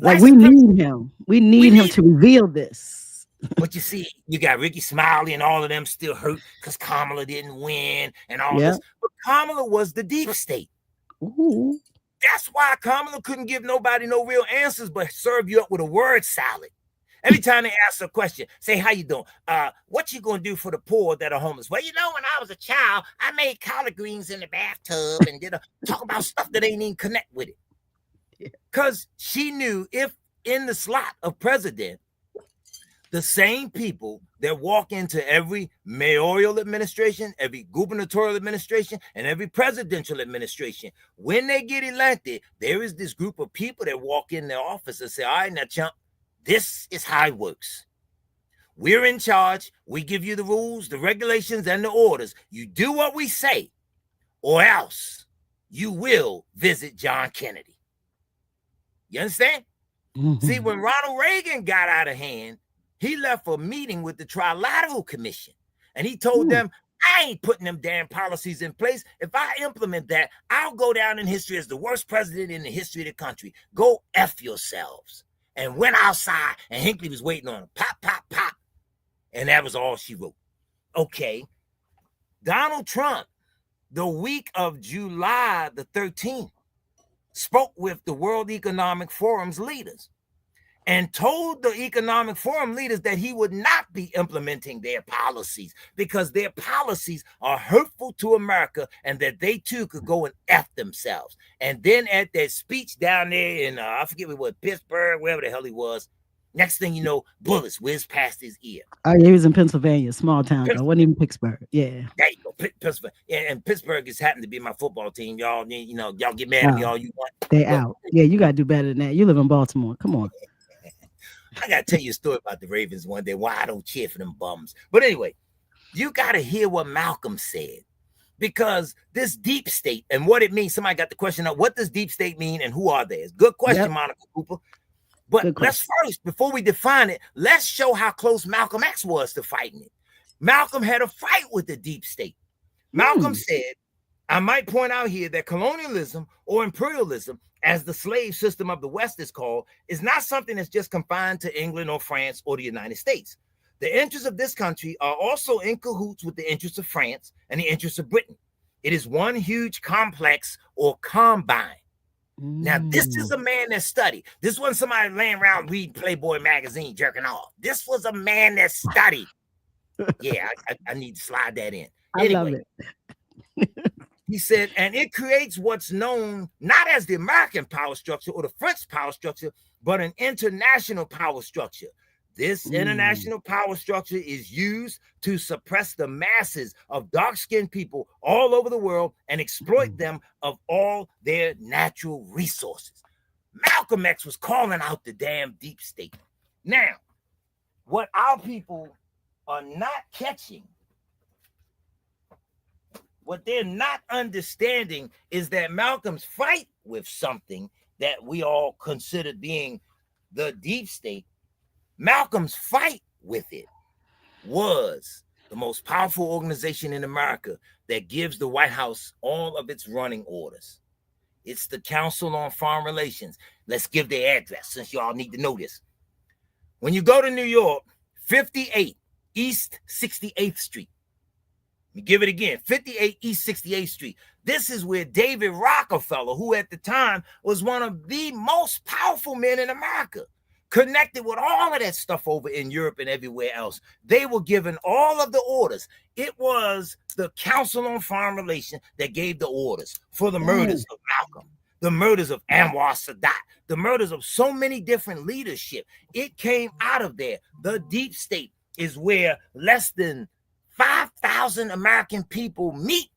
Like we need him. We need him to reveal this. But you see, you got Ricky Smiley and all of them still hurt because Kamala didn't win and all this. But Kamala was the deep state. Ooh. That's why Kamala couldn't give nobody no real answers, but serve you up with a word salad. Every time they ask a question, say, how you doing? What you going to do for the poor that are homeless? Well, you know, when I was a child, I made collard greens in the bathtub and talk about stuff that ain't even connect with it. Because she knew if in the slot of president, the same people that walk into every mayoral administration, every gubernatorial administration, and every presidential administration, when they get elected, there is this group of people that walk in their office and say, all right, now, chump, this is how it works. We're in charge. We give you the rules, the regulations, and the orders. You do what we say, or else you will visit John Kennedy. You understand? See, when Ronald Reagan got out of hand, he left a meeting with the Trilateral Commission, and he told them, I ain't putting them damn policies in place. If I implement that, I'll go down in history as the worst president in the history of the country. Go F yourselves. And went outside, and Hinckley was waiting on him. Pop, pop, pop. And that was all she wrote. Okay. Donald Trump, the week of July the 13th, spoke with the World Economic Forum's leaders and told the Economic Forum leaders that he would not be implementing their policies because their policies are hurtful to America and that they too could go and F themselves. And then at that speech down there in, I forget what, Pittsburgh, wherever the hell he was, next thing you know, bullets whizzed past his ear. Oh, yeah, he was in Pennsylvania, small town. It wasn't even Pittsburgh. Yeah. There you go, Pittsburgh. And Pittsburgh just happened to be my football team. Y'all, y'all get mad at me all you want. They out. Yeah, you got to do better than that. You live in Baltimore. Come on. I got to tell you a story about the Ravens one day, why I don't cheer for them bums. But anyway, you got to hear what Malcolm said, because this deep state and what it means. Somebody got the question of what does deep state mean and who are they? It's a good question, Monica Cooper. But let's first, before we define it, let's show how close Malcolm X was to fighting it. Malcolm had a fight with the deep state. Malcolm said, I might point out here that colonialism or imperialism, as the slave system of the West is called, is not something that's just confined to England or France or the United States. The interests of this country are also in cahoots with the interests of France and the interests of Britain. It is one huge complex or combine. Now, this is a man that studied. This wasn't somebody laying around reading Playboy magazine, jerking off. This was a man that studied. Yeah, I need to slide that in. Anyway, I love it. He said, and it creates what's known not as the American power structure or the French power structure, but an international power structure. This international power structure is used to suppress the masses of dark-skinned people all over the world and exploit them of all their natural resources. Malcolm X was calling out the damn deep state. Now, what our people are not catching, what they're not understanding is that Malcolm's fight with something that we all consider being the deep state, Malcolm's fight with it was the most powerful organization in America that gives the White House all of its running orders. It's the Council on Foreign Relations. Let's give their address since y'all need to know this. When you go to New York, 58 East 68th Street. Let me give it again, 58 East 68th Street. This is where David Rockefeller, who at the time was one of the most powerful men in America, connected with all of that stuff over in Europe and everywhere else. They were given all of the orders. It was the Council on Foreign Relations that gave the orders for the murders of Malcolm, the murders of Anwar Sadat, the murders of so many different leadership. It came out of there. The deep state is where less than 5,000 American people meet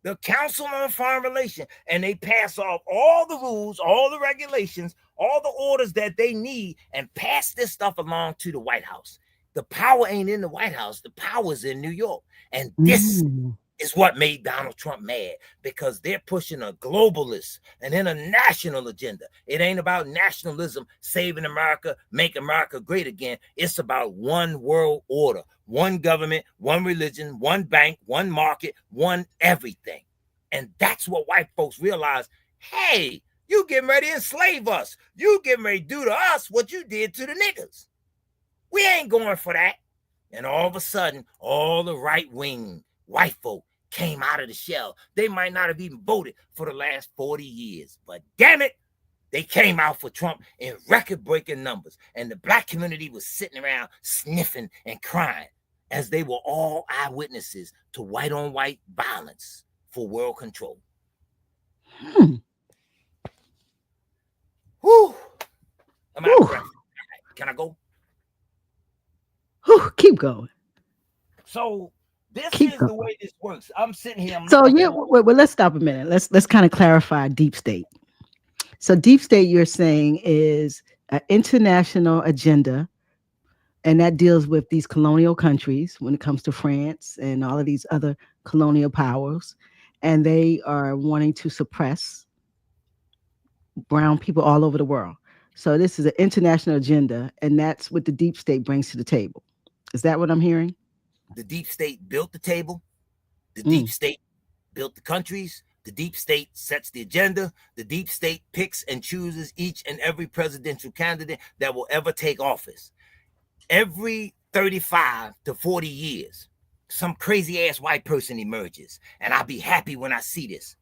the Council on Foreign Relations, and they pass off all the rules, all the regulations, all the orders that they need, and pass this stuff along to the White House. The power ain't in the White House. The power is in New York. And this is what made Donald Trump mad, because they're pushing a globalist and international agenda. It ain't about nationalism, saving America, make America great again. It's about one world order, one government, one religion, one bank, one market, one everything. And that's what white folks realize. Hey, you getting ready to enslave us. You getting ready to do to us what you did to the niggas. We ain't going for that. And all of a sudden, all the right-wing white folk came out of the shell. They might not have even voted for the last 40 years, but damn it, they came out for Trump in record-breaking numbers. And the black community was sitting around sniffing and crying, as they were all eyewitnesses to white-on-white violence for world control. Whew. I'm out of breath. Can I go? Keep going. So this is the way this works. I'm sitting here. Well, let's stop a minute. Let's kind of clarify deep state. So deep state, you're saying, is an international agenda, and that deals with these colonial countries when it comes to France and all of these other colonial powers, and they are wanting to suppress brown people all over the world. So this is an international agenda, and that's what the deep state brings to the table. Is that what I'm hearing? The deep state built the table. The deep state built the countries. The deep state sets the agenda. The deep state picks and chooses each and every presidential candidate that will ever take office. Every 35 to 40 years, some crazy ass white person emerges, and I'll be happy when I see this.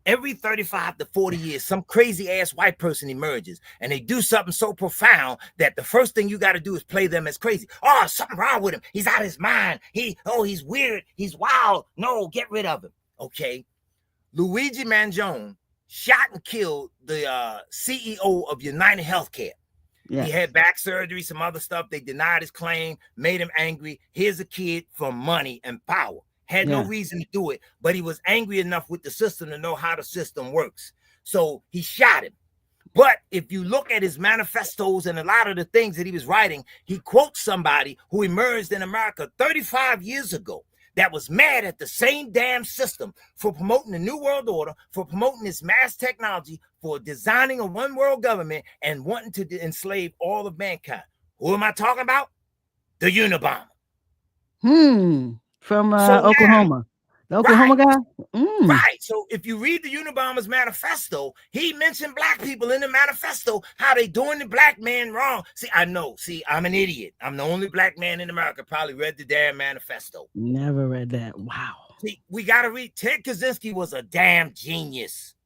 Every 35 to 40 years, some crazy ass white person emerges, and they do something so profound that the first thing you got to do is play them as crazy. Oh, something wrong with him. He's out of his mind. He's weird. He's wild. No, get rid of him. Okay. Luigi Mangione shot and killed the CEO of United Healthcare. Yes. He had back surgery, some other stuff. They denied his claim, made him angry. Here's a kid for money and power. Had no reason to do it, but he was angry enough with the system to know how the system works. So he shot him. But if you look at his manifestos and a lot of the things that he was writing, he quotes somebody who emerged in America 35 years ago that was mad at the same damn system for promoting the New World Order, for promoting this mass technology, for designing a one world government and wanting to enslave all of mankind. Who am I talking about? The Unabomber. From Oklahoma. The Oklahoma guy? Right. So if you read the Unabomber's manifesto, he mentioned black people in the manifesto, how they doing the black man wrong. See, I know. See, I'm an idiot. I'm the only black man in America probably read the damn manifesto. Never read that. Wow. See, we got to read. Ted Kaczynski was a damn genius.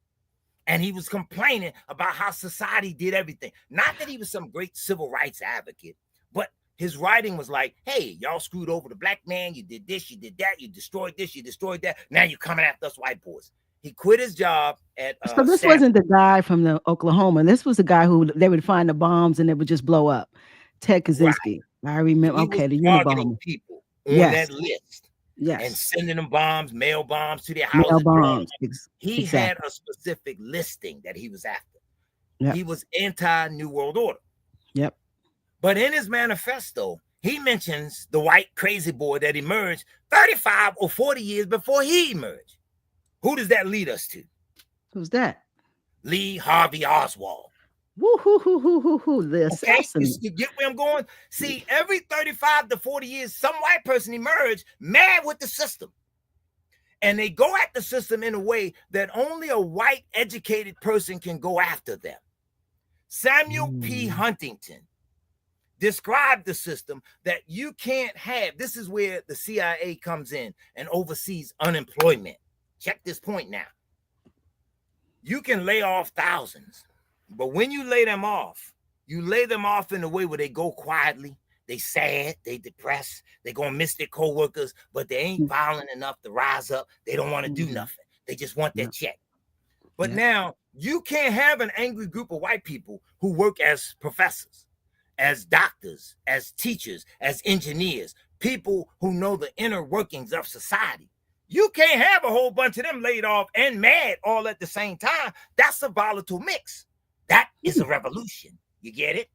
And he was complaining about how society did everything. Not that he was some great civil rights advocate, but his writing was like, hey, y'all screwed over the black man. You did this, you did that. You destroyed this, you destroyed that. Now you're coming after us white boys. He quit his job at So this wasn't the guy from the Oklahoma. This was the guy who they would find the bombs and they would just blow up. Ted Kaczynski. Right. I remember. Okay, the Unabomber. People on that list. Yes. And sending them bombs, mail bombs to their houses. Mail bombs. He had a specific listing that he was after. Yep. He was anti-New World Order. Yep. But in his manifesto, he mentions the white crazy boy that emerged 35 or 40 years before he emerged. Who does that lead us to? Who's that? Lee Harvey Oswald. Woo hoo hoo hoo hoo hoo. The Okay, assassin. you get where I'm going? See, every 35 to 40 years, some white person emerge mad with the system. And they go at the system in a way that only a white educated person can go after them. Samuel P. Huntington described the system that you can't have. This is where the CIA comes in and oversees unemployment. Check this point now. You can lay off thousands, but when you lay them off in a way where they go quietly. They sad, they depressed, they gonna miss their coworkers, but they ain't violent enough to rise up. They don't want to do nothing. They just want their check. But now you can't have an angry group of white people who work as professors, as doctors, as teachers, as engineers, people who know the inner workings of society. You can't have a whole bunch of them laid off and mad all at the same time. That's a volatile mix. That is a revolution. You get it?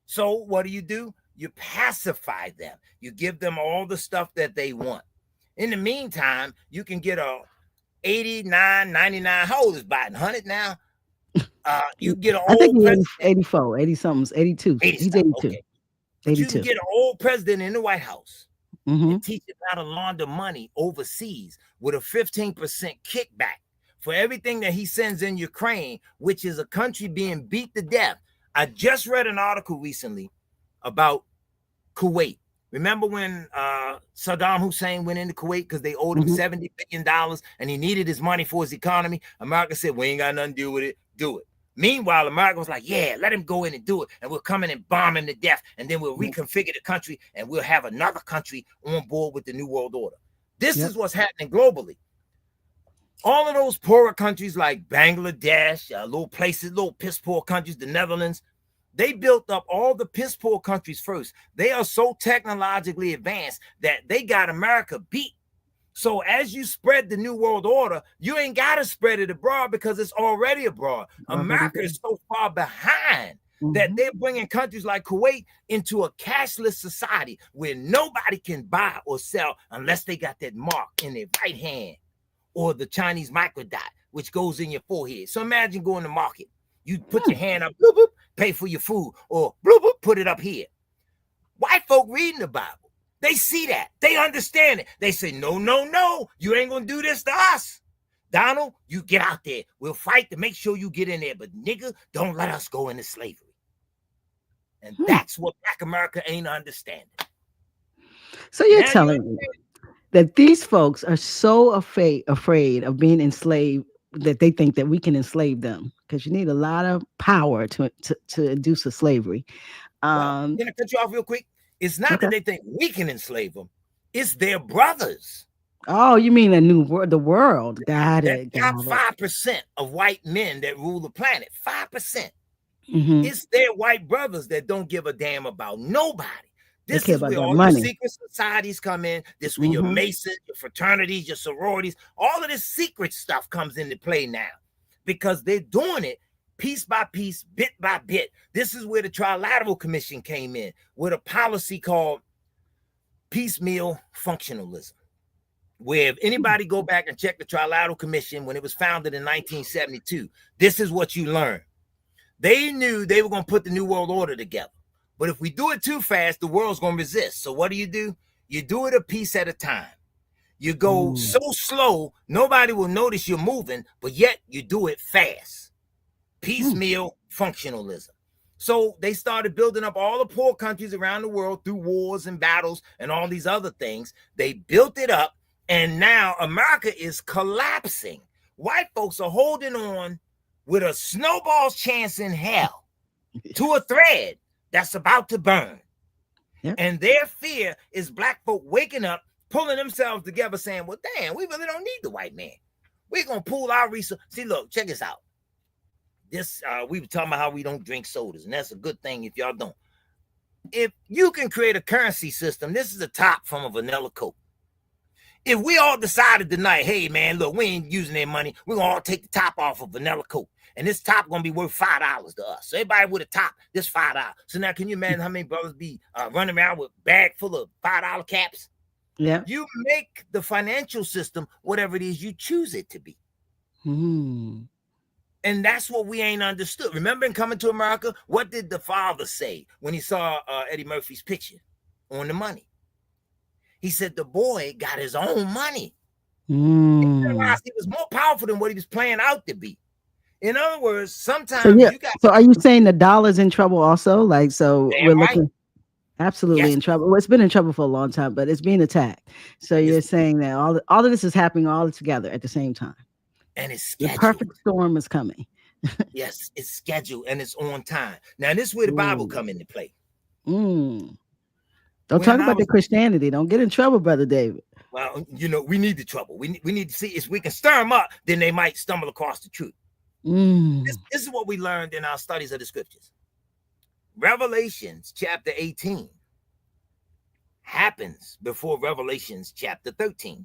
So what do? You pacify them. You give them all the stuff that they want. In the meantime, you can get a 89, 99, how old is Biden? 100 now? You get an I think old he's president. 84, 80 something, 82. 80 He's something, 82. okay. But you can get an old president in the White House and teach him how to launder money overseas with a 15% kickback for everything that he sends in Ukraine, which is a country being beat to death. I just read an article recently about Kuwait. Remember when Saddam Hussein went into Kuwait because they owed him $70 billion and he needed his money for his economy? America said, we ain't got nothing to do with it. Do it. Meanwhile, America was like, yeah, let him go in and do it. And we'll come in and bomb him to death. And then we'll reconfigure the country and we'll have another country on board with the New World Order. This is what's happening globally. All of those poorer countries like Bangladesh, little places, little piss poor countries, the Netherlands, they built up all the piss poor countries first. They are so technologically advanced that they got America beat. So as you spread the New World Order, you ain't got to spread it abroad because it's already abroad. America is so far behind that they're bringing countries like Kuwait into a cashless society where nobody can buy or sell unless they got that mark in their right hand or the Chinese microdot, which goes in your forehead. So imagine going to market. You put your hand up, bloop, bloop, pay for your food, or bloop, bloop, put it up here. White folk reading the Bible, they see that. They understand it. They say, no, no, no, you ain't going to do this to us. Donald, you get out there. We'll fight to make sure you get in there. But nigga, don't let us go into slavery. And that's what Black America ain't understanding. So you're telling me that these folks are so afraid of being enslaved that they think that we can enslave them, because you need a lot of power to induce a slavery. Well, can I cut you off real quick? It's not that they think we can enslave them. It's their brothers. Oh, you mean the world. Got it. Top 5% of white men that rule the planet. 5%. It's their white brothers that don't give a damn about nobody. This is where all the secret societies come in. This is where your Masons, your fraternities, your sororities, all of this secret stuff comes into play now because they're doing it piece by piece, bit by bit. This is where the Trilateral Commission came in with a policy called piecemeal functionalism, where if anybody go back and check the Trilateral Commission when it was founded in 1972, this is what you learn. They knew they were going to put the New World Order together. But if we do it too fast, the world's going to resist. So what do? You do it a piece at a time. You go so slow, nobody will notice you're moving, but yet you do it fast. Piecemeal functionalism. So they started building up all the poor countries around the world through wars and battles and all these other things. They built it up, and now America is collapsing. White folks are holding on with a snowball's chance in hell to a thread that's about to burn. Yep. And their fear is Black folk waking up, pulling themselves together, saying, well, damn, we really don't need the white man. We're going to pool our resources. See, look, check this out. This we were talking about how we don't drink sodas, and that's a good thing if y'all don't. If you can create a currency system, this is the top from a vanilla Coke. If we all decided tonight, hey, man, look, we ain't using their money. We're going to all take the top off of vanilla Coke. And this top going to be worth $5 to us. So everybody with a top, this $5. So now can you imagine how many brothers be running around with a bag full of $5 caps? Yeah. You make the financial system whatever it is you choose it to be. And that's what we ain't understood. Remember in Coming to America, what did the father say when he saw Eddie Murphy's picture on the money? He said the boy got his own money. He realized he was more powerful than what he was playing out to be. In other words, sometimes you got. So are you saying the dollar's in trouble also? Like, so we're Damn right. looking absolutely Yes, in trouble. Well, it's been in trouble for a long time, but it's being attacked. So you're saying that all of this is happening all together at the same time. and it's The scheduled. perfect storm is coming. Yes, it's scheduled and it's on time. Now, this is where the Bible Ooh. come into play. Don't When talk I about the was, Christianity. Don't get in trouble, Brother David. well, we need the trouble. We need to see if we can stir them up, then they might stumble across the truth. This is what we learned in our studies of the scriptures. Revelations chapter 18 happens before Revelations chapter 13.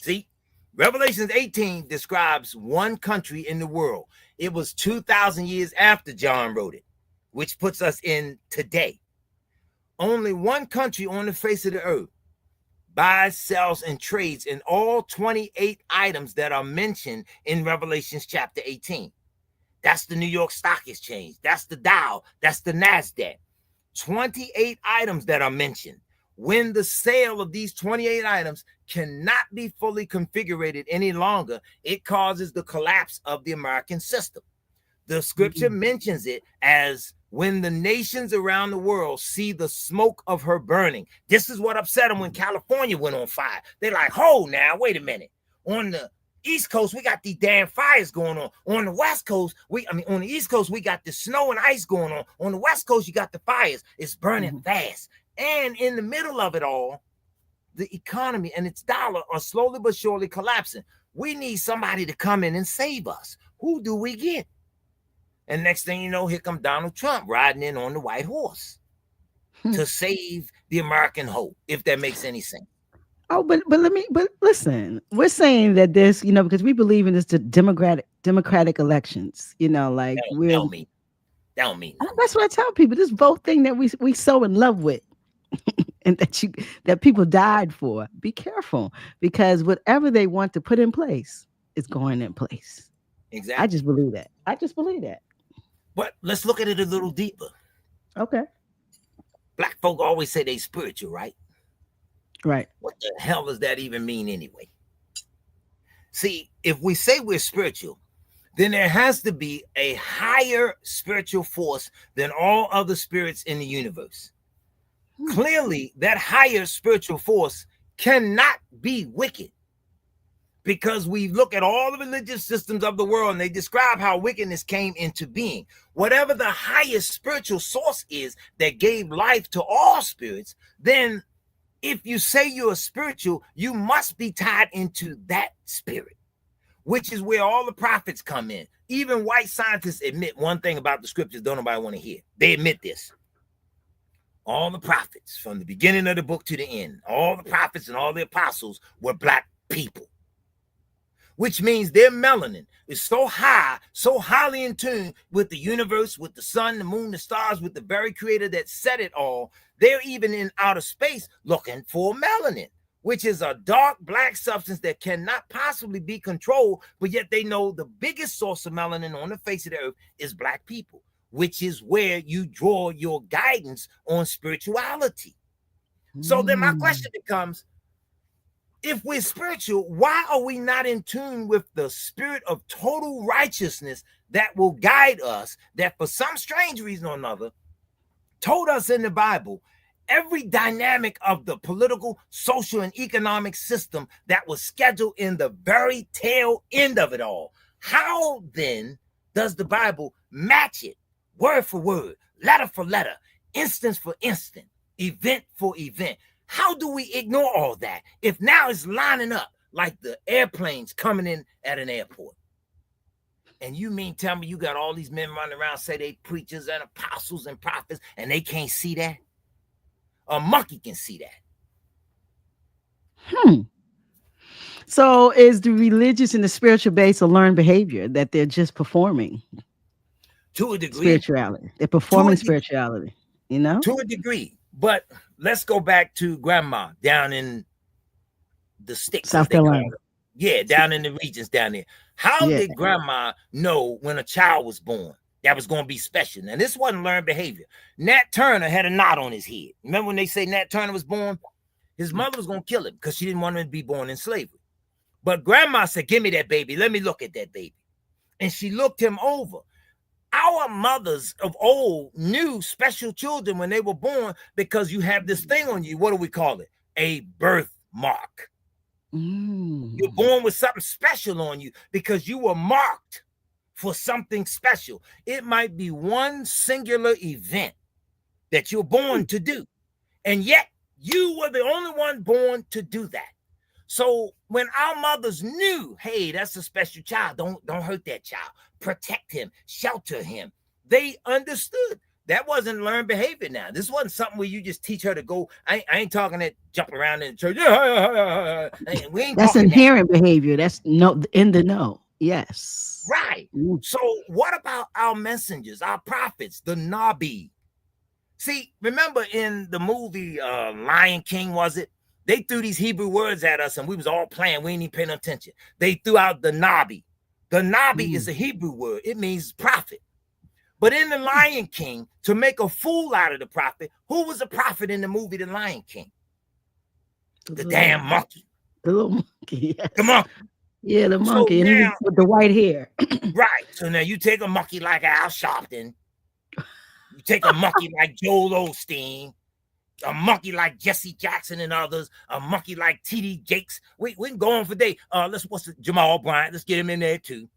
See, Revelations 18 describes one country in the world. It was 2,000 years after John wrote it, which puts us in today. Only one country on the face of the earth buys, sells, and trades in all 28 items that are mentioned in Revelations chapter 18. That's the New York Stock Exchange. That's the Dow. That's the NASDAQ. 28 items that are mentioned. When the sale of these 28 items cannot be fully configured any longer, it causes the collapse of the American system. The scripture mentions it as when the nations around the world see the smoke of her burning. This is what upset them when California went on fire. They're like, oh, now, wait a minute. On the East Coast, we got these damn fires going on. On the West Coast, on the East Coast, we got the snow and ice going on. On the West Coast, you got the fires. It's burning fast. And in the middle of it all, the economy and its dollar are slowly but surely collapsing. We need somebody to come in and save us. Who do we get? And next thing you know, here comes Donald Trump riding in on the white horse to save the American hope, if that makes any sense. Oh, but listen, we're saying that this, because we believe in this democratic elections, like That don't mean nothing. That's what I tell people. This vote thing that we so in love with, and that people died for. Be careful, because whatever they want to put in place is going in place. Exactly. I just believe that. But let's look at it a little deeper. Okay. Black folk always say they spiritual, right? Right. What the hell does that even mean anyway? See, if we say we're spiritual, then there has to be a higher spiritual force than all other spirits in the universe. Clearly, that higher spiritual force cannot be wicked, because we look at all the religious systems of the world and they describe how wickedness came into being. Whatever the highest spiritual source is that gave life to all spirits, then if you say you're spiritual, you must be tied into that spirit, which is where all the prophets come in. Even white scientists admit one thing about the scriptures don't nobody want to hear. They admit this. All the prophets, from the beginning of the book to the end, all the prophets and all the apostles were black people, which means their melanin is so high, so highly in tune with the universe, with the sun, the moon, the stars, with the very creator that set it all. They're even in outer space looking for melanin, which is a dark black substance that cannot possibly be controlled, but yet they know the biggest source of melanin on the face of the earth is black people, which is where you draw your guidance on spirituality. So then my question becomes, if we're spiritual, why are we not in tune with the spirit of total righteousness that will guide us, that for some strange reason or another told us in the Bible every dynamic of the political, social, and economic system that was scheduled in the very tail end of it all? How then does the Bible match it word for word, letter for letter, instance for instance, event for event? How do we ignore all that if now it's lining up like the airplanes coming in at an airport? And you mean tell me you got all these men running around say they preachers and apostles and prophets and they can't see that? A monkey can see that. So is the religious and the spiritual base a learned behavior that they're just performing? To a degree. Spirituality. They're performing spirituality, To a degree. But let's go back to grandma down in the sticks. South Carolina. Yeah, down in the regions down there. How Yeah. did grandma know when a child was born that was going to be special? Now, this wasn't learned behavior. Nat Turner had a knot on his head. Remember when they say Nat Turner was born? His mother was going to kill him because she didn't want him to be born in slavery. But grandma said, give me that baby. Let me look at that baby. And she looked him over. Our mothers of old knew special children when they were born because you have this thing on you. What do we call it? A birthmark. You're born with something special on you because you were marked for something special. It might be one singular event that you're born to do. And yet you were the only one born to do that. So when our mothers knew, hey, that's a special child, don't hurt that child, protect him, shelter him, they understood. That wasn't learned behavior now. This wasn't something where you just teach her to go. I ain't talking that jump around in the church. We ain't That's talking that. inherent behavior. That's no in the know. Yes. Right. So what about our messengers, our prophets, the Nabi? See, remember in the movie Lion King, was it? They threw these Hebrew words at us and we was all playing. We ain't even paying attention. They threw out the Nabi. The Nabi is a Hebrew word. It means prophet. But in the Lion King, to make a fool out of the prophet, who was the prophet in the movie The Lion King? The damn monkey. The little monkey. Yes. The monkey. Yeah, the So monkey. And now, with the white hair. Right. So now you take a monkey like Al Sharpton. You take a monkey like Joel Osteen. A monkey like Jesse Jackson and others, a monkey like T.D. Jakes. We can go on for days. What's Jamal Bryant? Let's get him in there too.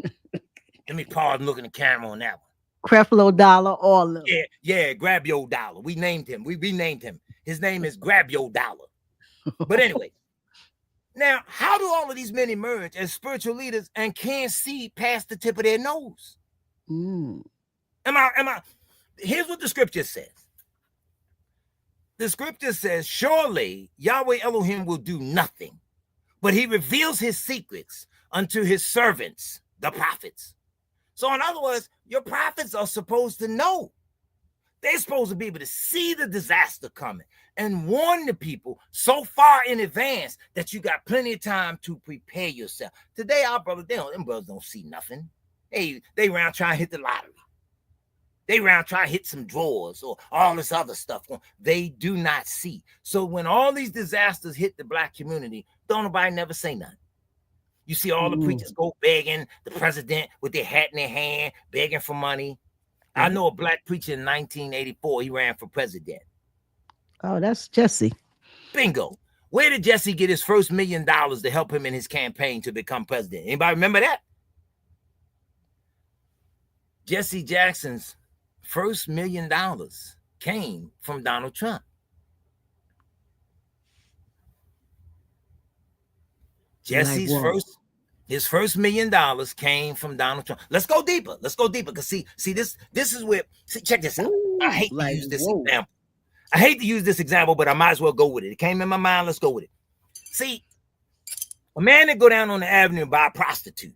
Let me pause and look in the camera on that one. Creflo Dollar, all of them. Yeah, Grab Your Dollar. We named him. We renamed him. His name is Grab Your Dollar. But anyway, now how do all of these men emerge as spiritual leaders and can't see past the tip of their nose? Am I? Here's what the scripture says. The scripture says, surely Yahweh Elohim will do nothing, but he reveals his secrets unto his servants, the prophets. So in other words, your prophets are supposed to know. They're supposed to be able to see the disaster coming and warn the people so far in advance that you got plenty of time to prepare yourself. Today, our brothers, them brothers don't see nothing. They around trying to hit the lottery. They around trying to hit some drawers or all this other stuff. They do not see. So when all these disasters hit the black community, don't nobody never say nothing. You see all the preachers go begging the president with their hat in their hand, begging for money. I know a black preacher in 1984. He ran for president. Oh, that's Jesse. Bingo. Where did Jesse get his first $1 million to help him in his campaign to become president? Anybody remember that? Jesse Jackson's first $1 million came from Donald Trump. Jesse's his first $1 million came from Donald Trump. Let's go deeper. Because see, this is where, check this out. I hate to use this example. I hate to use this example, but I might as well go with it. It came in my mind. Let's go with it. See, a man that go down on the avenue and buy a prostitute,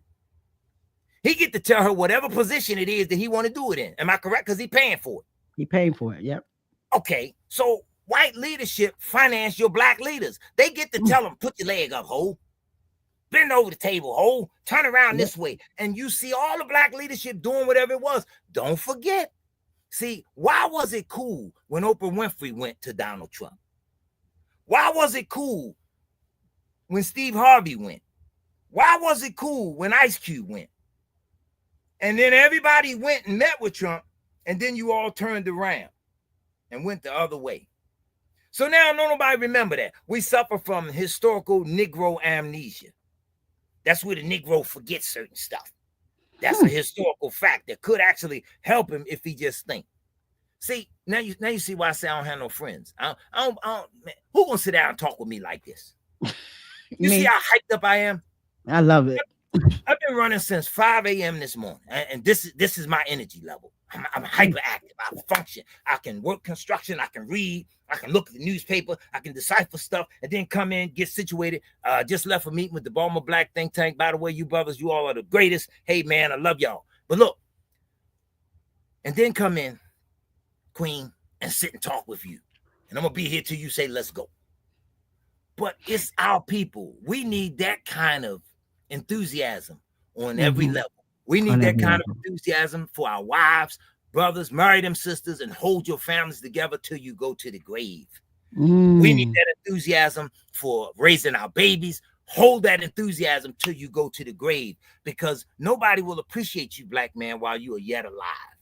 he get to tell her whatever position it is that he want to do it in. Am I correct? Because he paying for it. He paying for it. Yep. Okay. So white leadership finance your black leaders. They get to tell them, put your leg up, ho. Bend over the table, ho. Turn around this way. And you see all the black leadership doing whatever it was. Don't forget. See, why was it cool when Oprah Winfrey went to Donald Trump? Why was it cool when Steve Harvey went? Why was it cool when Ice Cube went? And then everybody went and met with Trump, and then you all turned around and went the other way. So now nobody remember that. We suffer from historical Negro amnesia. That's where the Negro forgets certain stuff. That's a historical fact that could actually help him if he just think. See, now you see why I say I don't have no friends. I don't man, who gonna sit down and talk with me like this? You see how hyped up I am? I love it. I've been running since 5 a.m. this morning, and this is my energy level. I'm hyperactive. I function. I can work construction. I can read. I can look at the newspaper. I can decipher stuff, and then come in, get situated. Just left a meeting with the Baltimore Black Think Tank. By the way, you brothers, you all are the greatest. Hey, man, I love y'all. But look, and then come in, Queen, and sit and talk with you. And I'm going to be here till you say, let's go. But it's our people. We need that kind of enthusiasm on every Mm-hmm. level. We need On that every kind of level. enthusiasm for our wives, brothers. Marry them sisters and hold your families together till you go to the grave. We need Mm. that enthusiasm for raising our babies. Hold that enthusiasm till you go to the grave, because nobody will appreciate you, black man, while you are yet alive.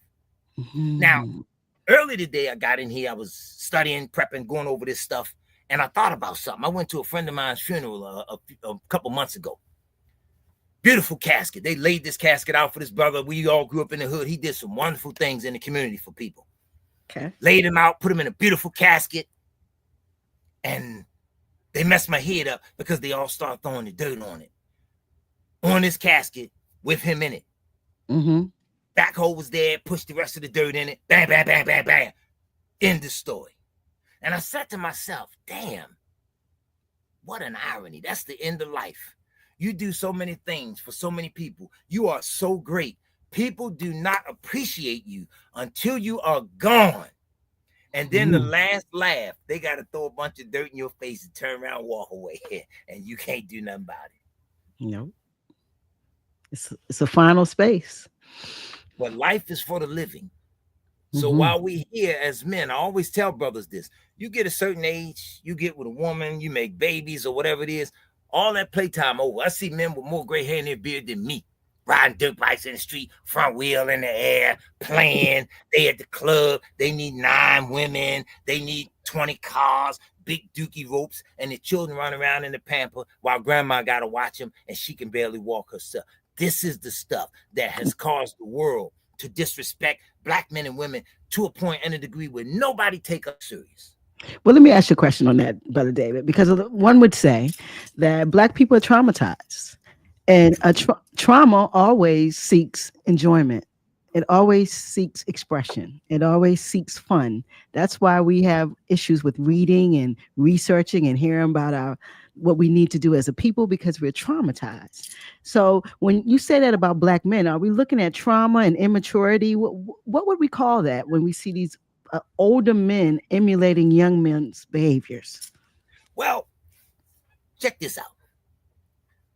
Now, Mm-hmm. early today, I got in here, I was studying, prepping, going over this stuff, and I thought about something. I went to a friend of mine's funeral a couple months ago. Beautiful casket. They laid this casket out for this brother. We all grew up in the hood. He did some wonderful things in the community for people. Okay. Laid him out, put him in a beautiful casket, and they messed my head up because they all started throwing the dirt on this casket with him in it. Mm-hmm. Backhoe was there, pushed the rest of the dirt in it. Bang, bang, bang, bang, bang. End the story. And I said to myself, damn, what an irony. That's the end of life. You do so many things for so many people. You are so great. People do not appreciate you until you are gone. And then the last laugh, they got to throw a bunch of dirt in your face and turn around and walk away. And you can't do nothing about it. No. It's a final space. But life is for the living. So Mm-hmm. while we here as men, I always tell brothers this: you get a certain age, you get with a woman, you make babies or whatever it is, all that playtime over. I see men with more gray hair in their beard than me, riding dirt bikes in the street, front wheel in the air, playing. They at the club. They need 9 women. They need 20 cars, big dookie ropes, and the children run around in the pamper while grandma got to watch them and she can barely walk herself. This is the stuff that has caused the world to disrespect black men and women to a point and a degree where nobody take us serious. Well, let me ask you a question on that, Brother David, because one would say that Black people are traumatized, and a trauma always seeks enjoyment. It always seeks expression. It always seeks fun. That's why we have issues with reading and researching and hearing about our what we need to do as a people, because we're traumatized. So when you say that about Black men, are we looking at trauma and immaturity? What would we call that when we see these older men emulating young men's behaviors? Well, check this out.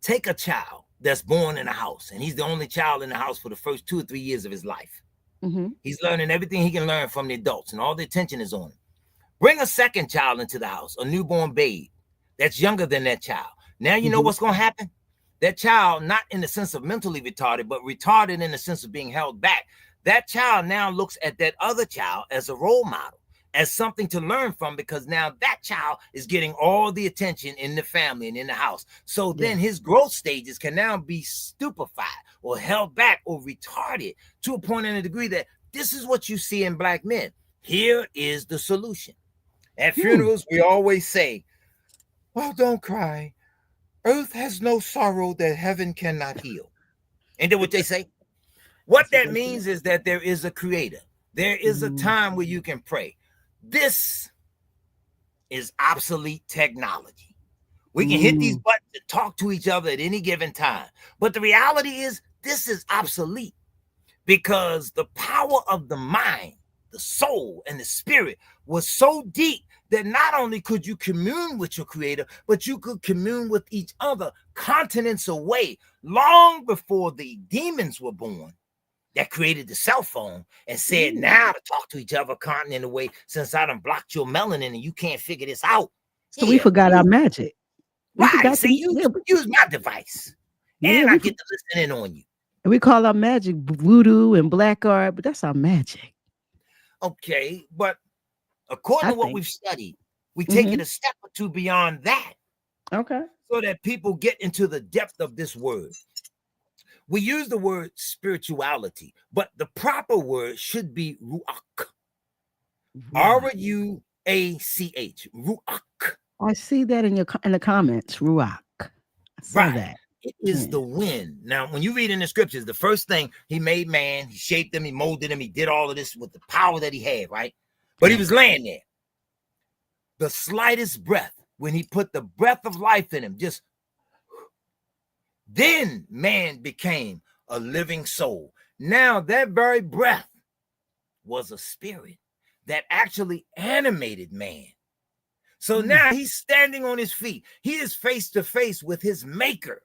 Take a child that's born in a house, and he's the only child in the house for the first 2 or 3 years of his life. Mm-hmm. He's learning everything he can learn from the adults, and all the attention is on him. Bring a second child into the house, a newborn babe that's younger than that child. Now you know what's going to happen? That child, not in the sense of mentally retarded, but retarded in the sense of being held back. That child now looks at that other child as a role model, as something to learn from, because now that child is getting all the attention in the family and in the house. So then his growth stages can now be stupefied or held back or retarded to a point and a degree that this is what you see in Black men. Here is the solution. At funerals, we always say, well, don't cry. Earth has no sorrow that heaven cannot heal. And then what they say? What that means is that there is a creator. There is a time where you can pray. This is obsolete technology. We can hit these buttons and talk to each other at any given time. But the reality is this is obsolete, because the power of the mind, the soul, and the spirit was so deep that not only could you commune with your creator, but you could commune with each other continents away, long before the demons were born that created the cell phone and said, now to talk to each other continent away, since I done blocked your melanin and you can't figure this out. So we forgot our magic. We Right. forgot See, use my device. And I get to listen in on you. And we call our magic voodoo and black art, but that's our magic. Okay, but according to what we've studied, we take it a step or two beyond that. Okay. So that people get into the depth of this word. We use the word spirituality, but the proper word should be ruach. R-U-A-C-H. Ruach. I see that in the comments, ruach. I saw that. It is the wind. Now, when you read in the scriptures, the first thing, he made man, he shaped him, he molded him, he did all of this with the power that he had, right? But he was laying there. The slightest breath, when he put the breath of life in him, just then man became a living soul. Now that very breath was a spirit that actually animated man. So now he's standing on his feet. He is face to face with his maker,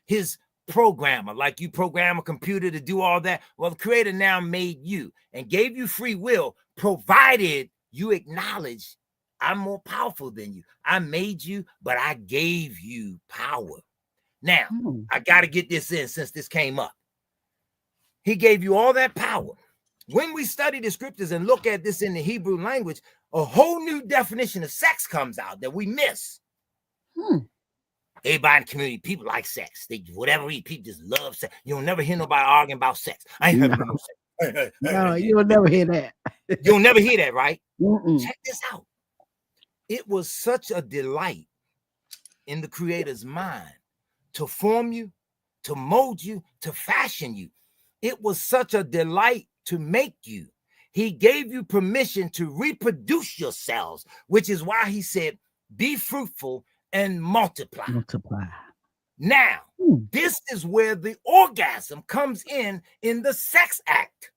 his programmer, like you program a computer to do all that. Well, the creator now made you and gave you free will, provided you acknowledge I'm more powerful than you. I made you, but I gave you power. Now, I got to get this in since this came up. He gave you all that power. When we study the scriptures and look at this in the Hebrew language, a whole new definition of sex comes out that we miss. Everybody in the community, people like sex. They whatever people just love sex. You'll never hear nobody arguing about sex. I ain't having no sex. No, you'll never hear that. You'll never hear that, right? Check this out. It was such a delight in the creator's mind to form you, to mold you, to fashion you. It was such a delight to make you. He gave you permission to reproduce yourselves, which is why he said, be fruitful and multiply. Now, this is where the orgasm comes in the sex act.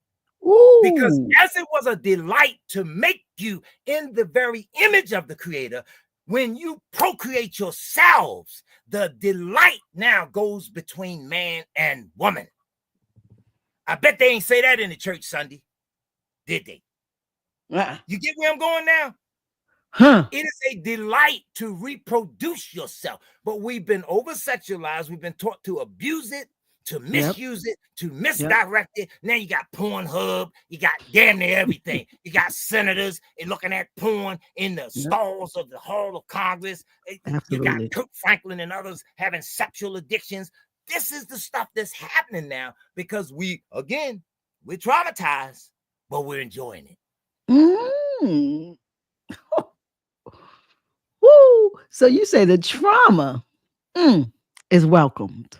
Because as it was a delight to make you in the very image of the creator, when you procreate yourselves, the delight now goes between man and woman. I bet they ain't say that in the church Sunday, did they? You get where I'm going now? It is a delight to reproduce yourself, but we've been over-sexualized. We've been taught to abuse it, to misuse it, to misdirect it. Now you got Pornhub, you got damn near everything. You got senators and looking at porn in the stalls of the Hall of Congress. You got Kirk Franklin and others having sexual addictions. This is the stuff that's happening now because we're traumatized, but we're enjoying it. Woo! So you say the trauma is welcomed.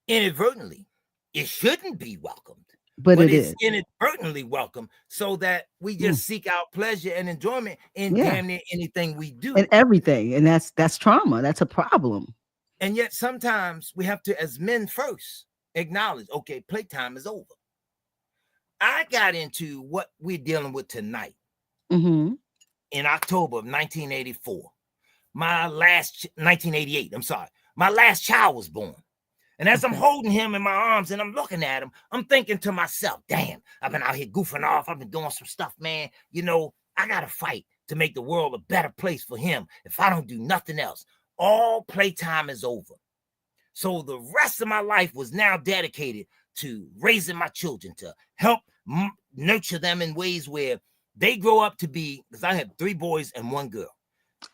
Inadvertently. It shouldn't be welcomed. But it it's is inadvertently welcome so that we just seek out pleasure and enjoyment in damn near anything we do. And everything. And that's trauma. That's a problem. And yet sometimes we have to, as men first, acknowledge, okay, playtime is over. I got into what we're dealing with tonight. In October of 1984. 1988, I'm sorry. My last child was born. And as I'm holding him in my arms and I'm looking at him, I'm thinking to myself, damn, I've been out here goofing off. I've been doing some stuff, man. You know, I got to fight to make the world a better place for him if I don't do nothing else. All playtime is over. So the rest of my life was now dedicated to raising my children, to help nurture them in ways where they grow up to be, because I have 3 boys and 1 girl.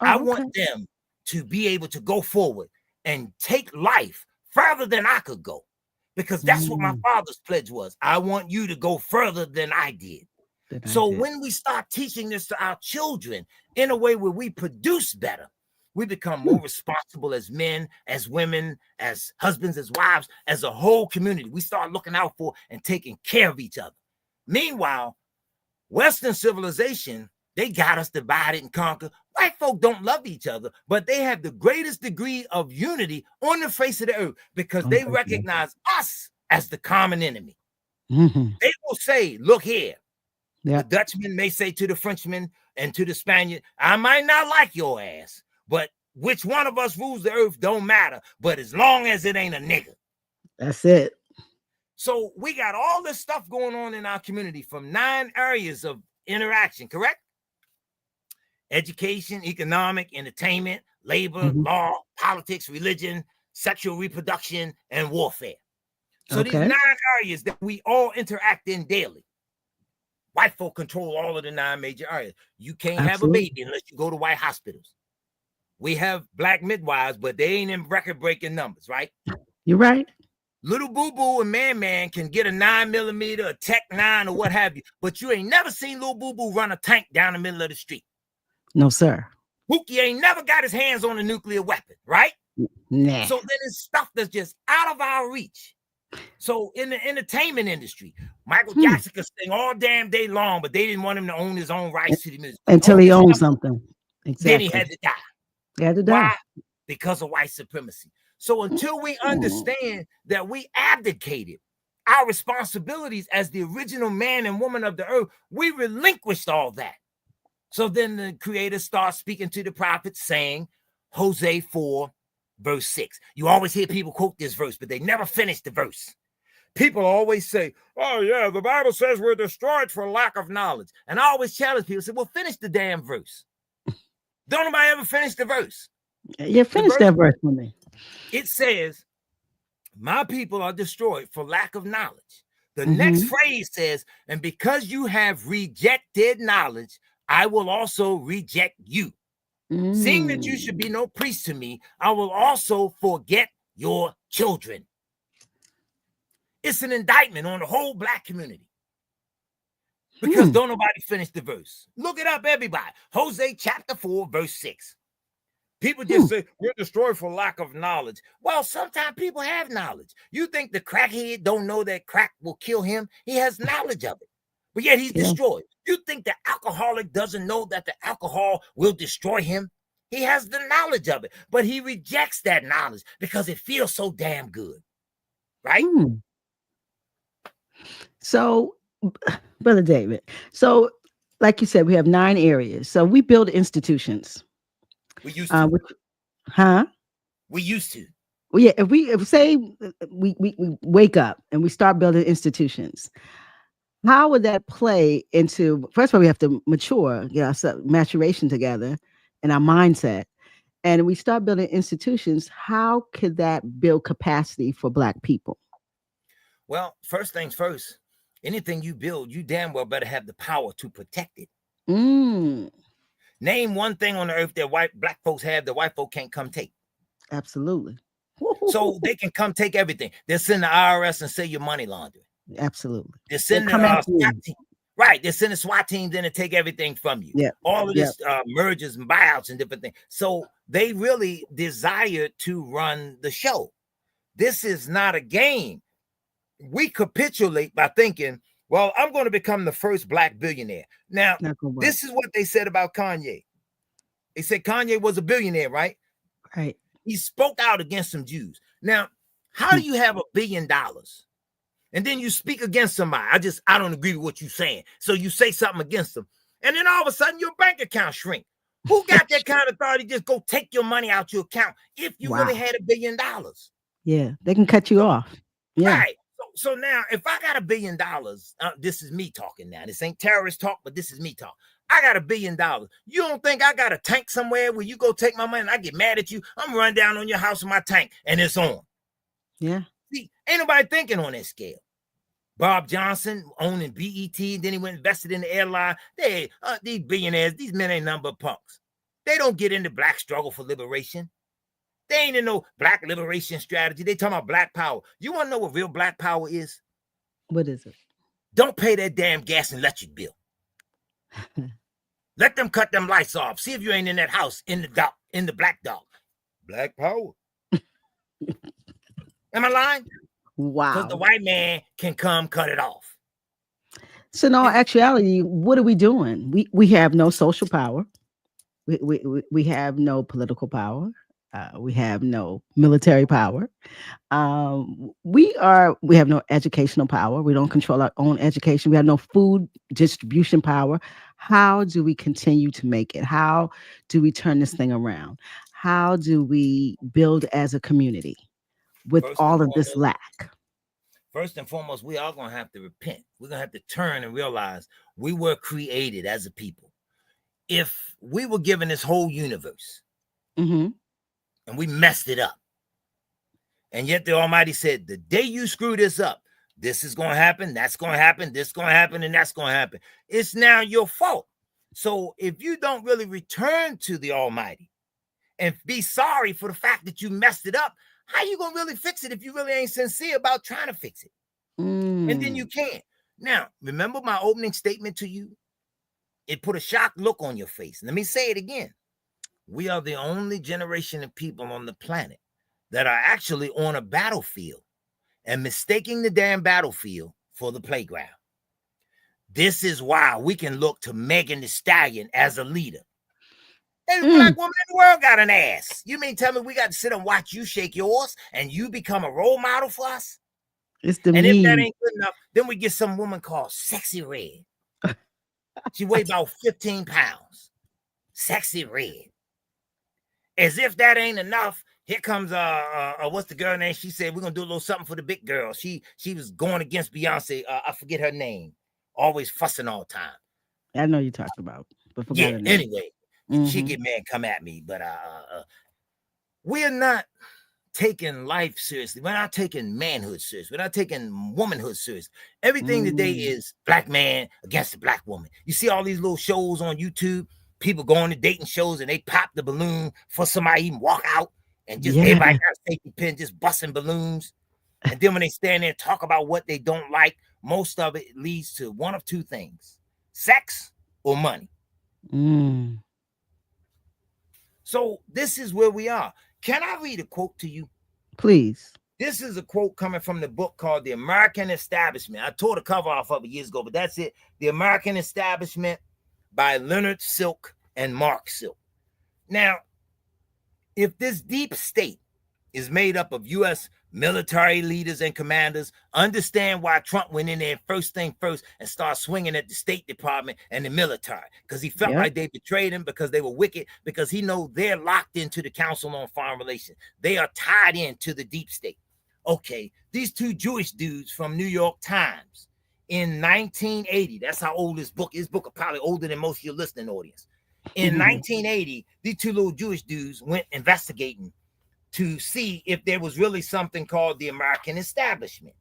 I want them to be able to go forward and take life further than I could go, because that's what my father's pledge was. I want you to go further than I did. When we start teaching this to our children in a way where we produce better, we become more responsible as men, as women, as husbands, as wives, as a whole community. We start looking out for and taking care of each other. Meanwhile, Western civilization, they got us divided and conquered. White folk don't love each other, but they have the greatest degree of unity on the face of the earth because they recognize us as the common enemy. They will say, look here. The Dutchman may say to the Frenchman and to the Spaniard, I might not like your ass, but which one of us rules the earth don't matter. But as long as it ain't a nigga. That's it. So we got all this stuff going on in our community from 9 areas of interaction, correct? Education, economic, entertainment, labor, law, politics, religion, sexual reproduction, and warfare. So these 9 areas that we all interact in daily. White folk control all of the 9 major areas. You can't have a baby unless you go to white hospitals. We have black midwives, but they ain't in record-breaking numbers, right? You're right. Little Boo-Boo and Man can get a 9mm, a Tech 9, or what have you, but you ain't never seen Little Boo-Boo run a tank down the middle of the street. No, sir. Pookie ain't never got his hands on a nuclear weapon, right? Nah. So then it's stuff that's just out of our reach. So in the entertainment industry, Michael Jackson could sing all damn day long, but they didn't want him to own his own rights to the music. Until he owned something. Exactly. Then he had to die. He had to die. Why? Because of white supremacy. So until we understand that we abdicated our responsibilities as the original man and woman of the earth, we relinquished all that. So then the creator starts speaking to the prophets saying, Hosea 4, verse 6. You always hear people quote this verse, but they never finish the verse. People always say, oh, yeah, the Bible says we're destroyed for lack of knowledge. And I always challenge people, say, well, finish the damn verse. Don't nobody ever finish the verse. Yeah, finish that verse for me. It says, my people are destroyed for lack of knowledge. The next phrase says, and because you have rejected knowledge, I will also reject you. Seeing that you should be no priest to me, I will also forget your children. It's an indictment on the whole black community. Because don't nobody finish the verse. Look it up, everybody. Hosea chapter 4, verse 6. People just say, we're destroyed for lack of knowledge. Well, sometimes people have knowledge. You think the crackhead don't know that crack will kill him? He has knowledge of it, but yet he's destroyed. You think the alcoholic doesn't know that the alcohol will destroy him? He has the knowledge of it, but he rejects that knowledge because it feels so damn good, right? So, Brother David, so like you said, we have 9 areas. So we build institutions. We used to. We used to. Well, yeah, if we say we wake up and we start building institutions, how would that play into, first of all, we have to mature, maturation together in our mindset. And we start building institutions, how could that build capacity for Black people? Well, first things first, anything you build, you damn well better have the power to protect it. Name one thing on the earth that Black folks have that white folk can't come take. Absolutely. So they can come take everything. They'll send the IRS and say you're money laundering. Absolutely. They'll send the SWAT team. Right. They'll send the SWAT teams in and take everything from you. All of this mergers and buyouts and different things. So they really desire to run the show. This is not a game. We capitulate by thinking, well, I'm going to become the first Black billionaire. Now, this is what they said about Kanye. They said Kanye was a billionaire, right? Right. He spoke out against some Jews. Now, how do you have $1 billion and then you speak against somebody? I don't agree with what you're saying. So you say something against them. And then all of a sudden your bank account shrink. Who got that kind of authority? Just go take your money out your account if you really had $1 billion. Yeah, they can cut you off. Yeah. Right. So now, if I got $1 billion, this is me talking now. This ain't terrorist talk, but this is me talk. I got $1 billion. You don't think I got a tank somewhere where you go take my money and I get mad at you? I'm run down on your house with my tank and it's on. Yeah. See, ain't nobody thinking on that scale. Bob Johnson owning BET, then he went invested in the airline. These billionaires, these men ain't nothing but punks. They don't get into Black struggle for liberation. They ain't in no Black liberation strategy. They talking about Black power. You want to know what real Black power is? What is it? Don't pay that damn gas and electric bill. Let them cut them lights off. See if you ain't in that house in the Black dog. Black power. Am I lying? Wow. Because the white man can come cut it off. So in all actuality, what are we doing? We have no social power. We have no political power. We have no military power. We have no educational power. We don't control our own education. We have no food distribution power. How do we continue to make it? How do we turn this thing around? How do we build as a community with all of this lack? First and foremost, we are going to have to repent. We're going to have to turn and realize we were created as a people. If we were given this whole universe and we messed it up, and yet the Almighty said, the day you screw this up, this is going to happen, that's going to happen, this is going to happen, and that's going to happen. It's now your fault. So if you don't really return to the Almighty and be sorry for the fact that you messed it up, how you going to really fix it if you really ain't sincere about trying to fix it? And then you can't. Now, remember my opening statement to you? It put a shocked look on your face. Let me say it again. We are the only generation of people on the planet that are actually on a battlefield and mistaking the damn battlefield for the playground. This is why we can look to Megan Thee Stallion as a leader. Every Black woman in the world got an ass. You mean tell me we got to sit and watch you shake yours and you become a role model for us? It's the and meme. If that ain't good enough, then we get some woman called Sexy Red. She weighed about 15 pounds. Sexy Red. As if that ain't enough, Here comes what's the girl name? She said we're gonna do a little something for the big girl. She was going against Beyonce. I forget her name. Always fussing all the time. I know you talked about, but forgot Yeah. her name. Anyway, she Mm-hmm. get mad, come at me, but we're not taking life seriously. We're not taking manhood seriously. We're not taking womanhood seriously. Everything today Mm. is black man against the black woman. You see all these little shows on YouTube, people going to dating shows and they pop the balloon for somebody even walk out and just Yeah. everybody got a safety pin, just busting balloons. And then when they stand there and talk about what they don't like, most of it leads to one of two things: sex or money. Mm. So this is where we are. Can I read a quote to you? Please. This is a quote coming from the book called The American Establishment. I tore the cover off of it years ago, but that's it. The American Establishment by Leonard Silk and Mark Silk. Now, if this deep state is made up of U.S. military leaders and commanders, understand why Trump went in there first thing first and started swinging at the State Department and the military, because he felt like they betrayed him, because they were wicked, because he knows they're locked into the Council on Foreign Relations. They are tied into the deep state. Okay, these two Jewish dudes from New York Times in 1980, that's how old this book is. This book is probably older than most of your listening audience. In 1980, these two little Jewish dudes went investigating to see if there was really something called the American establishment.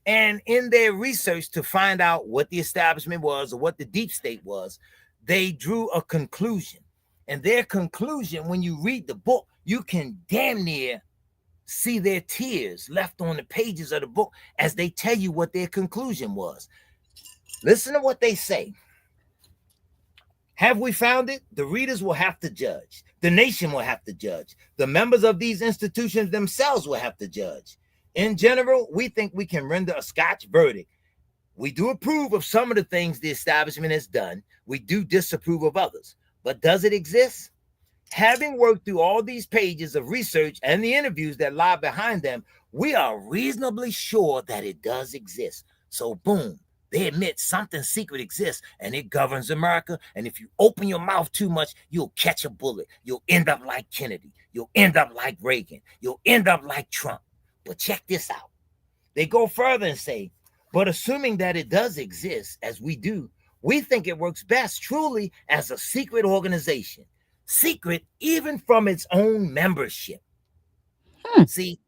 And in their research to find out what the establishment was or what the deep state was, they drew a conclusion. And their conclusion, when you read the book, you can damn near see their tears left on the pages of the book as they tell you what their conclusion was. Listen to what they say. Have we found it? The readers will have to judge. The nation will have to judge. The members of these institutions themselves will have to judge. In general, we think we can render a Scotch verdict. We do approve of some of the things the establishment has done. We do disapprove of others. But does it exist? Having worked through all these pages of research and the interviews that lie behind them, we are reasonably sure that it does exist. So boom, they admit something secret exists and it governs America. And if you open your mouth too much, you'll catch a bullet. You'll end up like Kennedy. You'll end up like Reagan. You'll end up like Trump. But check this out. They go further and say, but assuming that it does exist, as we do, we think it works best truly as a secret organization. Secret even from its own membership. See,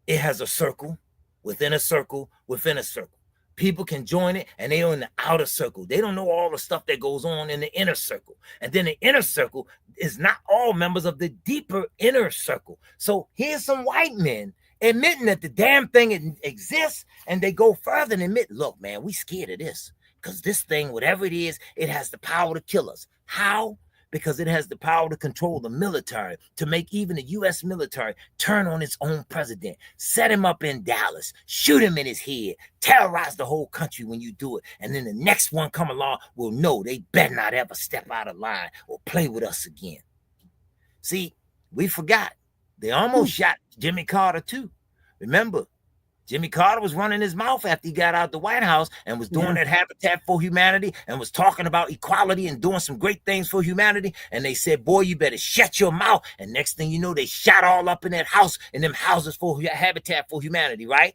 it has a circle within a circle within a circle. People can join it and they are in the outer circle. They don't know all the stuff that goes on in the inner circle. And then the inner circle is not all members of the deeper inner circle. So here's some white men admitting that the damn thing exists, and they go further and admit, look, man, we scared of this because this thing, whatever it is, it has the power to kill us. How? Because it has the power to control the military, to make even the U.S. military turn on its own president, set him up in Dallas, shoot him in his head, terrorize the whole country when you do it. And then the next one come along will know they better not ever step out of line or play with us again. See, we forgot. They almost shot Jimmy Carter too. Remember, Jimmy Carter was running his mouth after he got out the White House and was doing that Habitat for Humanity and was talking about equality and doing some great things for humanity. And they said, boy, you better shut your mouth. And next thing you know, they shot all up in that house, in them houses for Habitat for Humanity, right?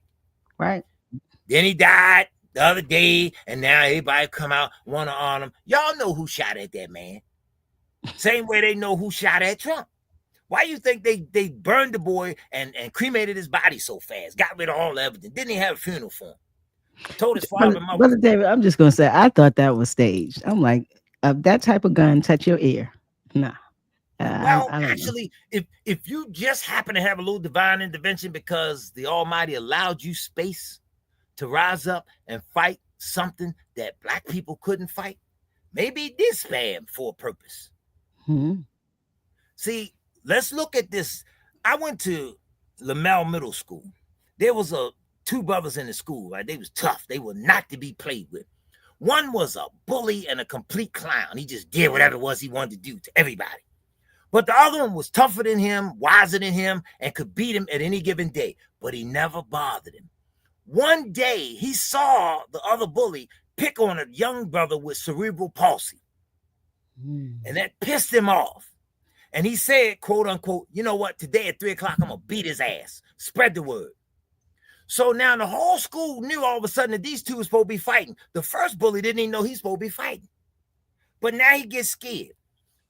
Right. Then he died the other day, and now everybody come out, want to honor him. Y'all know who shot at that man. Same way they know who shot at Trump. Why you think they burned the boy and cremated his body so fast? Got rid of all the evidence. Didn't even have a funeral for him. Told his father and mother. Brother David, I'm just gonna say I thought that was staged. I'm like, that type of gun touch your ear. Nah. Well, I don't actually, if you just happen to have a little divine intervention because the Almighty allowed you space to rise up and fight something that black people couldn't fight, maybe it did spam for a purpose. See, let's look at this. I went to Lamel Middle School. There was two brothers in the school, right? They was tough. They were not to be played with. One was a bully and a complete clown. He just did whatever it was he wanted to do to everybody. But the other one was tougher than him, wiser than him, and could beat him at any given day. But he never bothered him. One day, he saw the other bully pick on a young brother with cerebral palsy. And that pissed him off. And he said, quote unquote, you know what? Today at 3 o'clock, I'm going to beat his ass. Spread the word. So now the whole school knew all of a sudden that these two were supposed to be fighting. The first bully didn't even know he's supposed to be fighting. But now he gets scared.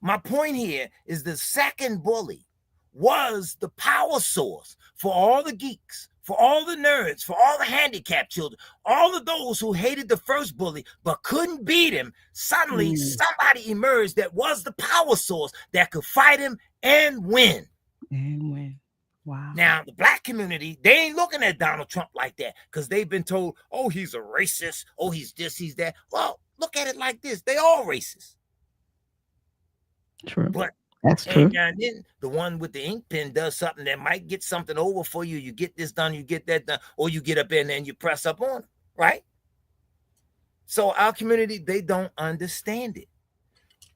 My point here is the second bully was the power source for all the geeks, for all the nerds, for all the handicapped children, all of those who hated the first bully but couldn't beat him. Suddenly, somebody emerged that was the power source that could fight him and win. And win. Wow. Now, the black community, they ain't looking at Donald Trump like that because they've been told, oh, he's a racist. Oh, he's this, he's that. Well, look at it like this. They all racist. True. But that's true. And then the one with the ink pen does something that might get something over for you. You get this done, you get that done, or you get up in there and you press up on it, right? So our community, they don't understand it.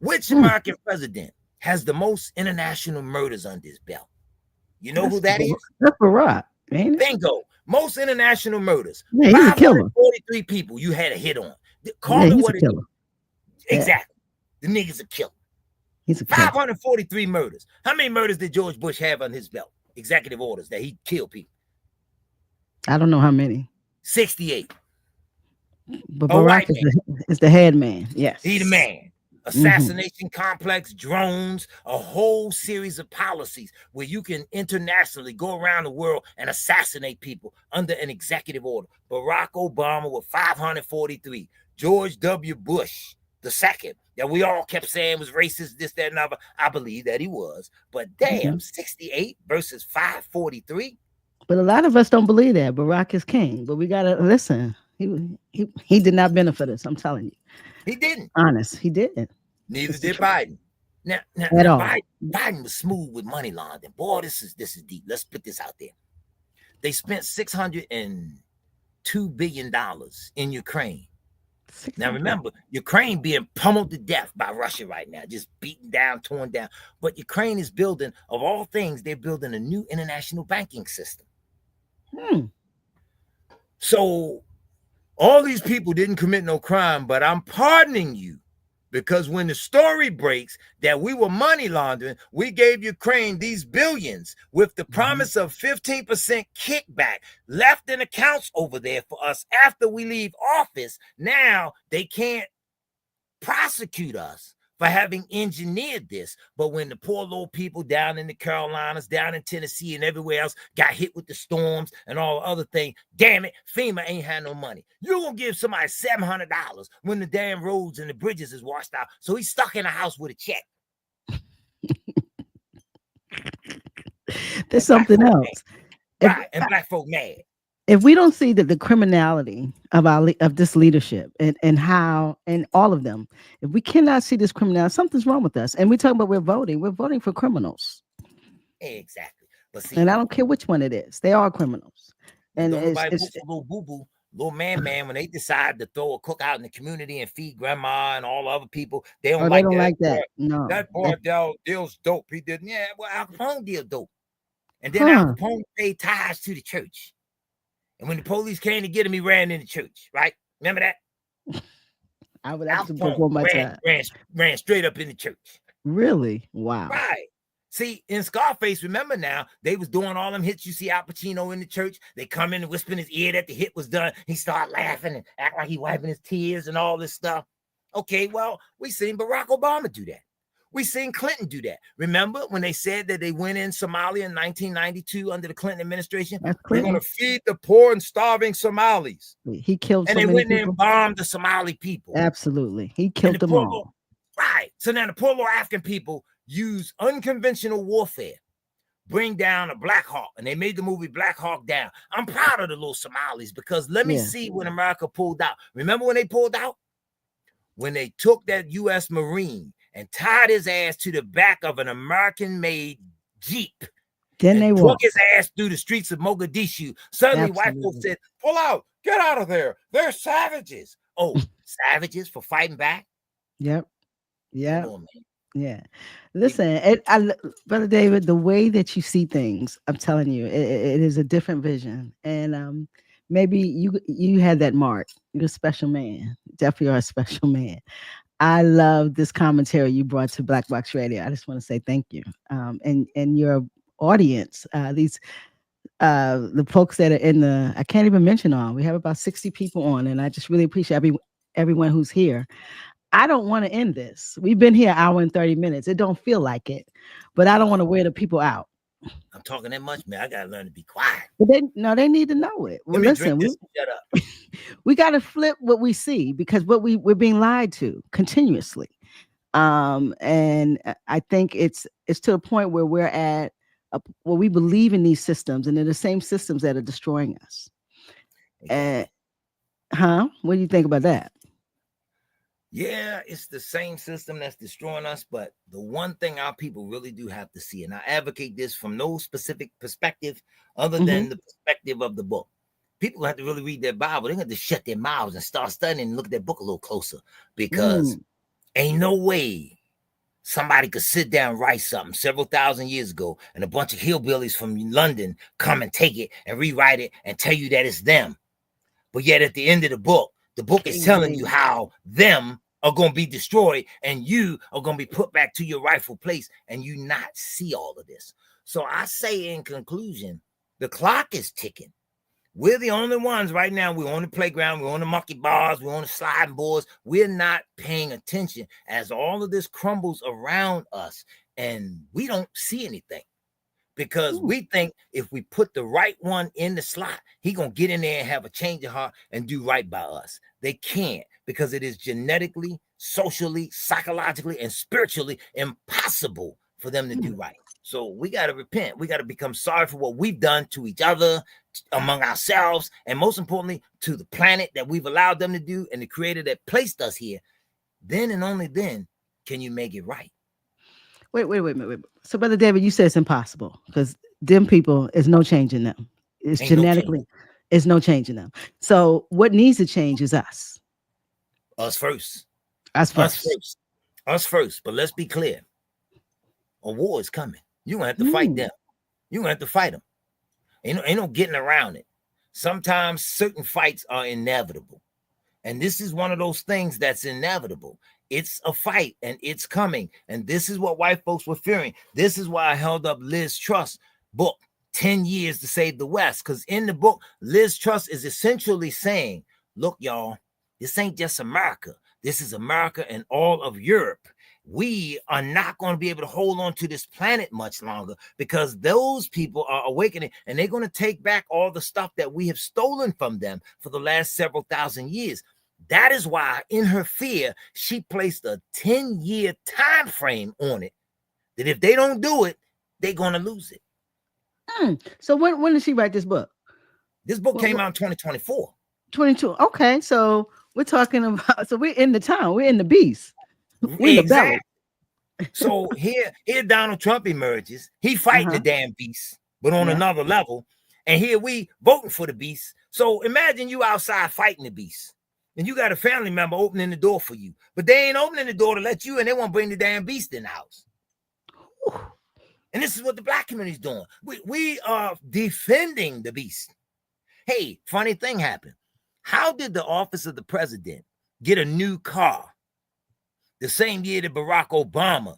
Which American president has the most international murders under his belt? You know who that is? That's Barack, ain't it? Bingo. Most international murders. Yeah, he's a killer. 543 people you had a hit on. Call it what it is. Exactly. The nigga's a killer. He's a killer. 543 murders. How many murders did George Bush have on his belt? Executive orders that he killed people. I don't know how many. 68. But Barack is the head man. Yes. He the man. Assassination complex, drones, a whole series of policies where you can internationally go around the world and assassinate people under an executive order. Barack Obama with 543. George W. Bush the second, that we all kept saying was racist, this, that, and other. I believe that he was. But damn, 68 versus 543. But a lot of us don't believe that. Barack is king. But we got to listen. He did not benefit us. I'm telling you. He didn't. Honest, he didn't. Neither did Biden. Now Biden was smooth with money laundering. Boy, this is deep. Let's put this out there. They spent $602 billion in Ukraine. Now remember, Ukraine being pummeled to death by Russia right now, just beaten down, torn down. But Ukraine is building, of all things, they're building a new international banking system. So all these people didn't commit no crime, but I'm pardoning you because when the story breaks that we were money laundering, we gave Ukraine these billions with the promise of 15% kickback left in accounts over there for us after we leave office. Now they can't prosecute us for having engineered this. But when the poor little people down in the Carolinas, down in Tennessee and everywhere else got hit with the storms and all the other things, damn it, FEMA ain't had no money. You're going to give somebody $700 when the damn roads and the bridges is washed out. So he's stuck in a house with a check. There's something else. Right, and black folk mad. If we don't see the criminality of this leadership and how and all of them, if we cannot see this criminality, something's wrong with us. And we talk about we're voting for criminals. Exactly. But see, and I don't care which one it is, they are criminals. And it's little boo-boo, little man, when they decide to throw a cookout in the community and feed grandma and all the other people, they don't like that. No, that boy deals dope. He didn't. Yeah, well, Al Capone deal dope, and then Al Capone paid ties to the church. And when the police came to get him, he ran in the church, right? Remember that? I would have to perform my time. Ran straight up in the church. Really? Wow. Right. See, in Scarface, remember now, they was doing all them hits. You see Al Pacino in the church. They come in and whisper in his ear that the hit was done. He started laughing and act like he wiping his tears and all this stuff. Okay, well, we seen Barack Obama do that. We seen Clinton do that. Remember when they said that they went in Somalia in 1992 under the Clinton administration? They're going to feed the poor and starving Somalis. He killed and they went in and bombed the Somali people. Absolutely. He killed them all. Right. So now the poor little African people use unconventional warfare, bring down a Black Hawk, and they made the movie Black Hawk Down. I'm proud of the little Somalis because let me see when America pulled out. Remember when they pulled out? When they took that U.S. Marine and tied his ass to the back of an American-made Jeep. Then they took his ass through the streets of Mogadishu. Suddenly, white folks said, pull out, get out of there. They're savages. Oh, savages for fighting back? Yep. Yeah. Yeah. Listen, Brother David, the way that you see things, I'm telling you, it is a different vision. And maybe you had that mark. You're a special man. Definitely are a special man. I love this commentary you brought to Black Box Radio. I just want to say thank you, and your audience. These the folks that are in the I can't even mention all. We have about 60 people on, and I just really appreciate everyone who's here. I don't want to end this. We've been here an hour and 30 minutes. It don't feel like it, but I don't want to wear the people out. I'm talking that much, man. I gotta learn to be quiet. But they need to know it. Well, Let me drink listen, this and shut up. we got to flip what we see because we're being lied to continuously. And I think it's to a point where we're at where we believe in these systems, and they're the same systems that are destroying us. Exactly. What do you think about that? Yeah, it's the same system that's destroying us. But the one thing our people really do have to see, and I advocate this from no specific perspective other than the perspective of the book. People have to really read their Bible. They have to shut their mouths and start studying and look at that book a little closer, because ain't no way somebody could sit down and write something several thousand years ago and a bunch of hillbillies from London come and take it and rewrite it and tell you that it's them. But yet at the end of the book is telling you how them are going to be destroyed and you are going to be put back to your rightful place, and you not see all of this. So I say in conclusion, the clock is ticking. We're the only ones right now. We're on the playground. We're on the monkey bars. We're on the sliding boards. We're not paying attention as all of this crumbles around us, and we don't see anything because we think if we put the right one in the slot, he going to get in there and have a change of heart and do right by us. They can't, because it is genetically, socially, psychologically, and spiritually impossible for them to do right. So we got to repent. We got to become sorry for what we've done to each other, among ourselves, and most importantly, to the planet that we've allowed them to do, and the creator that placed us here. Then and only then can you make it right. Wait. So, Brother David, you said it's impossible because them people, is no changing them. It's Ain't genetically, it's no changing them. So, what needs to change is us. Us first. Us first. Us first. But let's be clear. A war is coming. You're going to have to fight them. You're going to have to fight them. Ain't no getting around it. Sometimes certain fights are inevitable. And this is one of those things that's inevitable. It's a fight and it's coming. And this is what white folks were fearing. This is why I held up Liz Truss' book, 10 Years to Save the West. Because in the book, Liz Truss is essentially saying, look, y'all, this ain't just America. This is America and all of Europe. We are not going to be able to hold on to this planet much longer, because those people are awakening and they're going to take back all the stuff that we have stolen from them for the last several thousand years. That is why, in her fear, she placed a 10-year time frame on it, that if they don't do it, they're going to lose it. So when did she write this book? This book came out in 2024. 22. Okay, so we're talking about, so we're in the town, we're in the beast. We're in the belly. So here Donald Trump emerges. He fighting the damn beast, but on another level. And here we voting for the beast. So imagine you outside fighting the beast, and you got a family member opening the door for you, but they ain't opening the door to let you in. They want to bring the damn beast in the house. And this is what the black community is doing. We are defending the beast. Hey, funny thing happened. How did the office of the president get a new car the same year that Barack Obama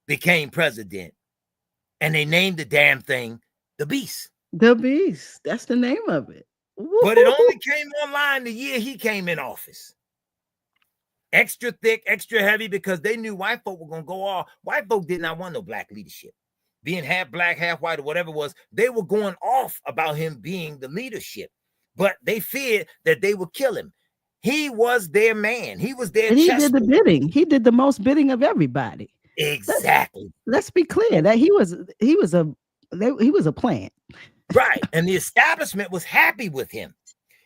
became president, and they named the damn thing the Beast? The Beast. That's the name of it. But it only came online the year he came in office. Extra thick, extra heavy, because they knew white folk were going to go off. White folk did not want no black leadership. Being half black, half white, or whatever it was, they were going off about him being the leadership. But they feared that they would kill him. He was their man. He was their. And he did the bidding. He did the most bidding of everybody. Exactly. Let's be clear that he was a plant. Right. And the establishment was happy with him.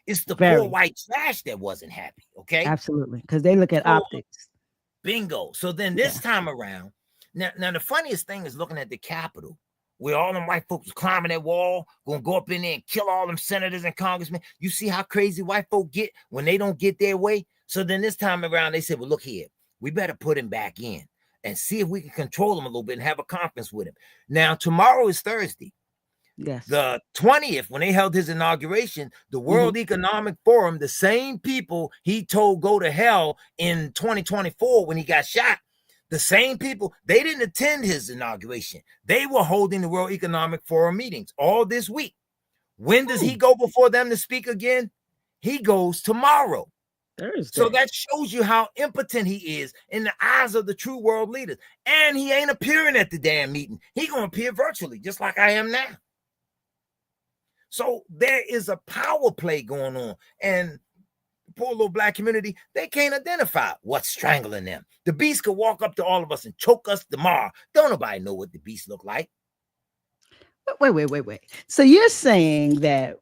It's the poor white trash that wasn't happy. Okay. Absolutely. Because they look at optics. Bingo. So then this time around, now the funniest thing is looking at the Capitol, where all them white folks was climbing that wall, gonna go up in there and kill all them senators and congressmen. You see how crazy white folk get when they don't get their way? So then this time around, they said, well, look here, we better put him back in and see if we can control him a little bit and have a conference with him. Now, tomorrow is Thursday. Yes. The 20th, when they held his inauguration, the Hmm. World Economic Forum, the same people he told go to hell in 2024 when he got shot, the same people, they didn't attend his inauguration. They were holding the World Economic Forum meetings all this week. When does he go before them to speak again? He goes tomorrow. So Thursday. that shows you how impotent he is in the eyes of the true world leaders. And he ain't appearing at the damn meeting. He gonna appear virtually, just like I am now. So there is a power play going on. And the poor little black community, they can't identify what's strangling them. The beast could walk up to all of us and choke us tomorrow. Don't nobody know what the beast look like. Wait. So you're saying that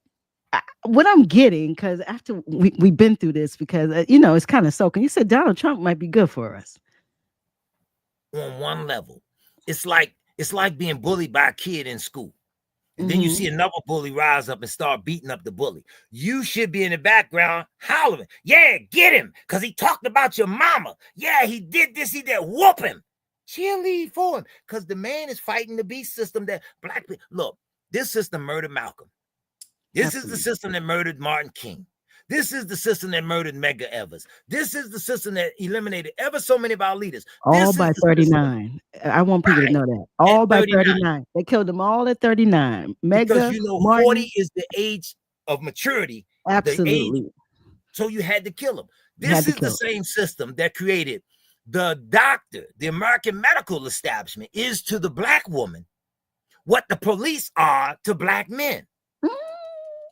what I'm getting, because after we've been through this, because it's kind of soaking. You said Donald Trump might be good for us. On one level, it's like being bullied by a kid in school. And then you see Hmm. another bully rise up and start beating up the bully. You should be in the background hollering, yeah, get him, because he talked about your mama. Yeah, he did this, he did, whoop him. Cheerlead for him, because the man is fighting the beast system that black people, look, this system murdered Malcolm. This is the Absolutely. system that murdered Martin King. This is the system that murdered Medgar Evers. This is the system that eliminated ever so many of our leaders. All This is by the system, 39. I want people to right, know that. at All by 39. 39. They killed them all at 39. Because Mega, you know 40 Martin, is the age of maturity, the age, absolutely. so you had to kill him. You This had to is the kill them. same system that created the doctor, the American medical establishment is to the black woman what the police are to black men. Mm.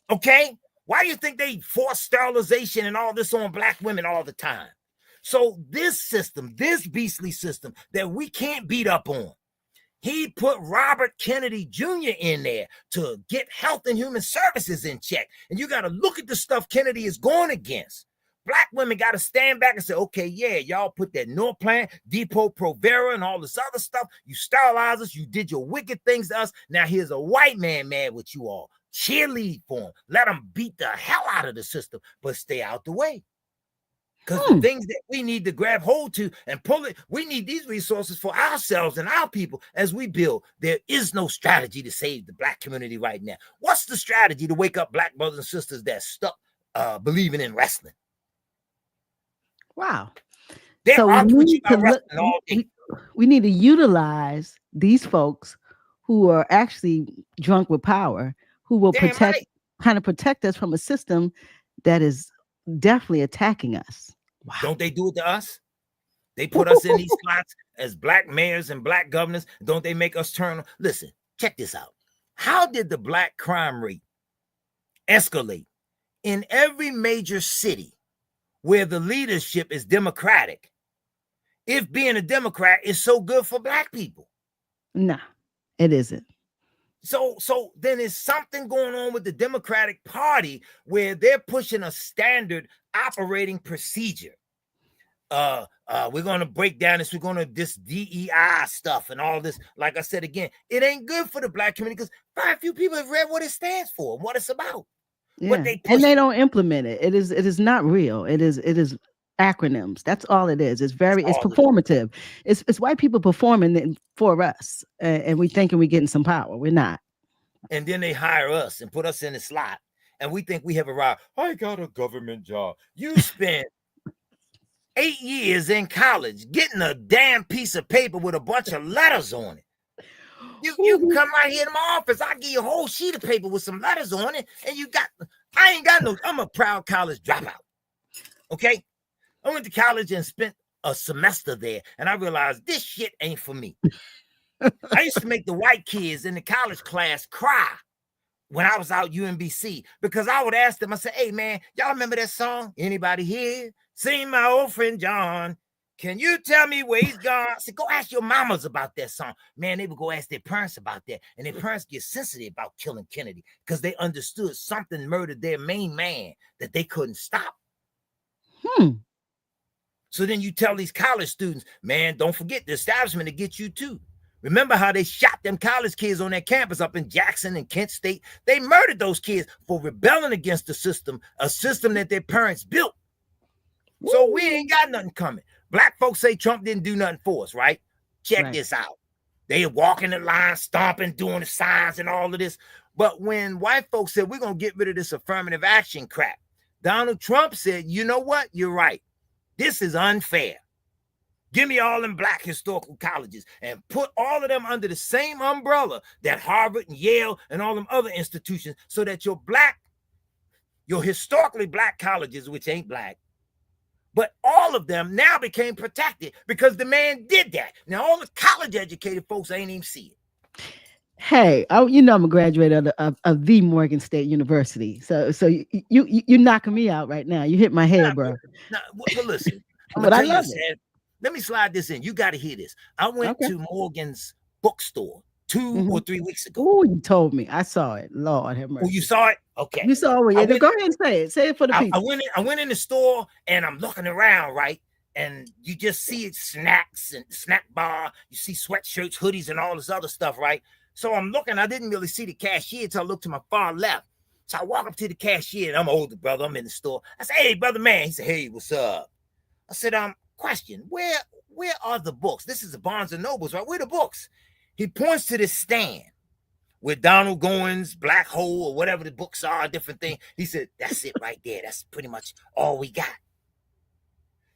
Okay? Why do you think they force sterilization and all this on black women all the time? So this system, this beastly system that we can't beat up on, he put Robert Kennedy Jr. in there to get health and human services in check. And you got to look at the stuff Kennedy is going against. Black women got to stand back and say, okay, yeah, y'all put that Norplant, Depot Provera, and all this other stuff. You sterilized us. You did your wicked things to us. Now here's a white man mad with you all. Cheerlead for him. Let him beat the hell out of the system, but stay out the way. Because the Hmm. things that we need to grab hold to and pull it, we need these resources for ourselves and our people as we build. There is no strategy to save the black community right now. What's the strategy to wake up black brothers and sisters that stuck believing in wrestling? Wow. They're So we arguing with you need to about look. wrestling all day. We need to utilize these folks who are actually drunk with power, who will Damn right. kind of protect us from a system that is definitely attacking us. Wow. Don't they do it to us? They put us in these slots as black mayors and black governors. Don't they make us turn? Listen, check this out. How did the black crime rate escalate in every major city where the leadership is Democratic, if being a Democrat is so good for black people? Nah, it isn't. So then there's something going on with the Democratic Party where they're pushing a standard operating procedure. We're going to break down this. We're going to this DEI stuff and all this. Like I said again, it ain't good for the black community because very few people have read what it stands for and what it's about. What Yeah, they and they pushing. don't implement it. It is not real. It is acronyms. That's all it is. It's All it is. performative. It's white people performing for us, and we thinking we're getting some power. We're not. And then they hire us and put us in the slot. And we think we have arrived. I got a government job. You spent 8 years in college getting a damn piece of paper with a bunch of letters on it. You can come right here to my office. I'll give you a whole sheet of paper with some letters on it. And I ain't got no, I'm a proud college dropout. Okay? I went to college and spent a semester there. And I realized this shit ain't for me. I used to make the white kids in the college class cry when I was out UMBC because I would ask them, I said, hey man, y'all remember that song? Anybody here? Sing my old friend John. Can you tell me where he's gone? I said, go ask your mamas about that song. Man, they would go ask their parents about that. And their parents get sensitive about killing Kennedy because they understood something murdered their main man that they couldn't stop. So then you tell these college students, man, don't forget the establishment to get you too. Remember how they shot them college kids on their campus up in Jackson and Kent State? They murdered those kids for rebelling against the system, a system that their parents built. So we ain't got nothing coming. Black folks say Trump didn't do nothing for us, right? Check this out. They walking the line, stomping, doing the signs and all of this. But when white folks said, we're going to get rid of this affirmative action crap, Donald Trump said, you know what? You're right. This is unfair. Give me all them black historical colleges and put all of them under the same umbrella that Harvard and Yale and all them other institutions, so that your historically black colleges, which ain't black, but all of them now became protected because the man did that. Now all the college educated folks ain't even see it. Hey, you know I'm a graduate of the Morgan State University, so you're knocking me out right now. You hit my head, bro. But listen, I'm But gonna I tell you, love it. Sam. Let me slide this in. You got to hear this. I went Okay. to Morgan's bookstore 2 or 3 weeks ago. Oh, you told me. I saw it. Lord have mercy. Oh, you saw it? Okay. You saw it. Yeah, go ahead and say it. Say it for the people. I went in the store and I'm looking around, right? And you just see snacks and snack bar. You see sweatshirts, hoodies, and all this other stuff, right? So I'm looking. I didn't really see the cashier until I looked to my far left. So I walk up to the cashier, and I'm an older brother. I'm in the store. I said, "Hey, brother, man." He said, "Hey, what's up?" I said, question, where are the books? This is the Barnes and Nobles, right? Where are the books? He points to this stand with Donald Goins, Black Hole, or whatever the books are, different thing. He said, that's it right there. That's pretty much all we got.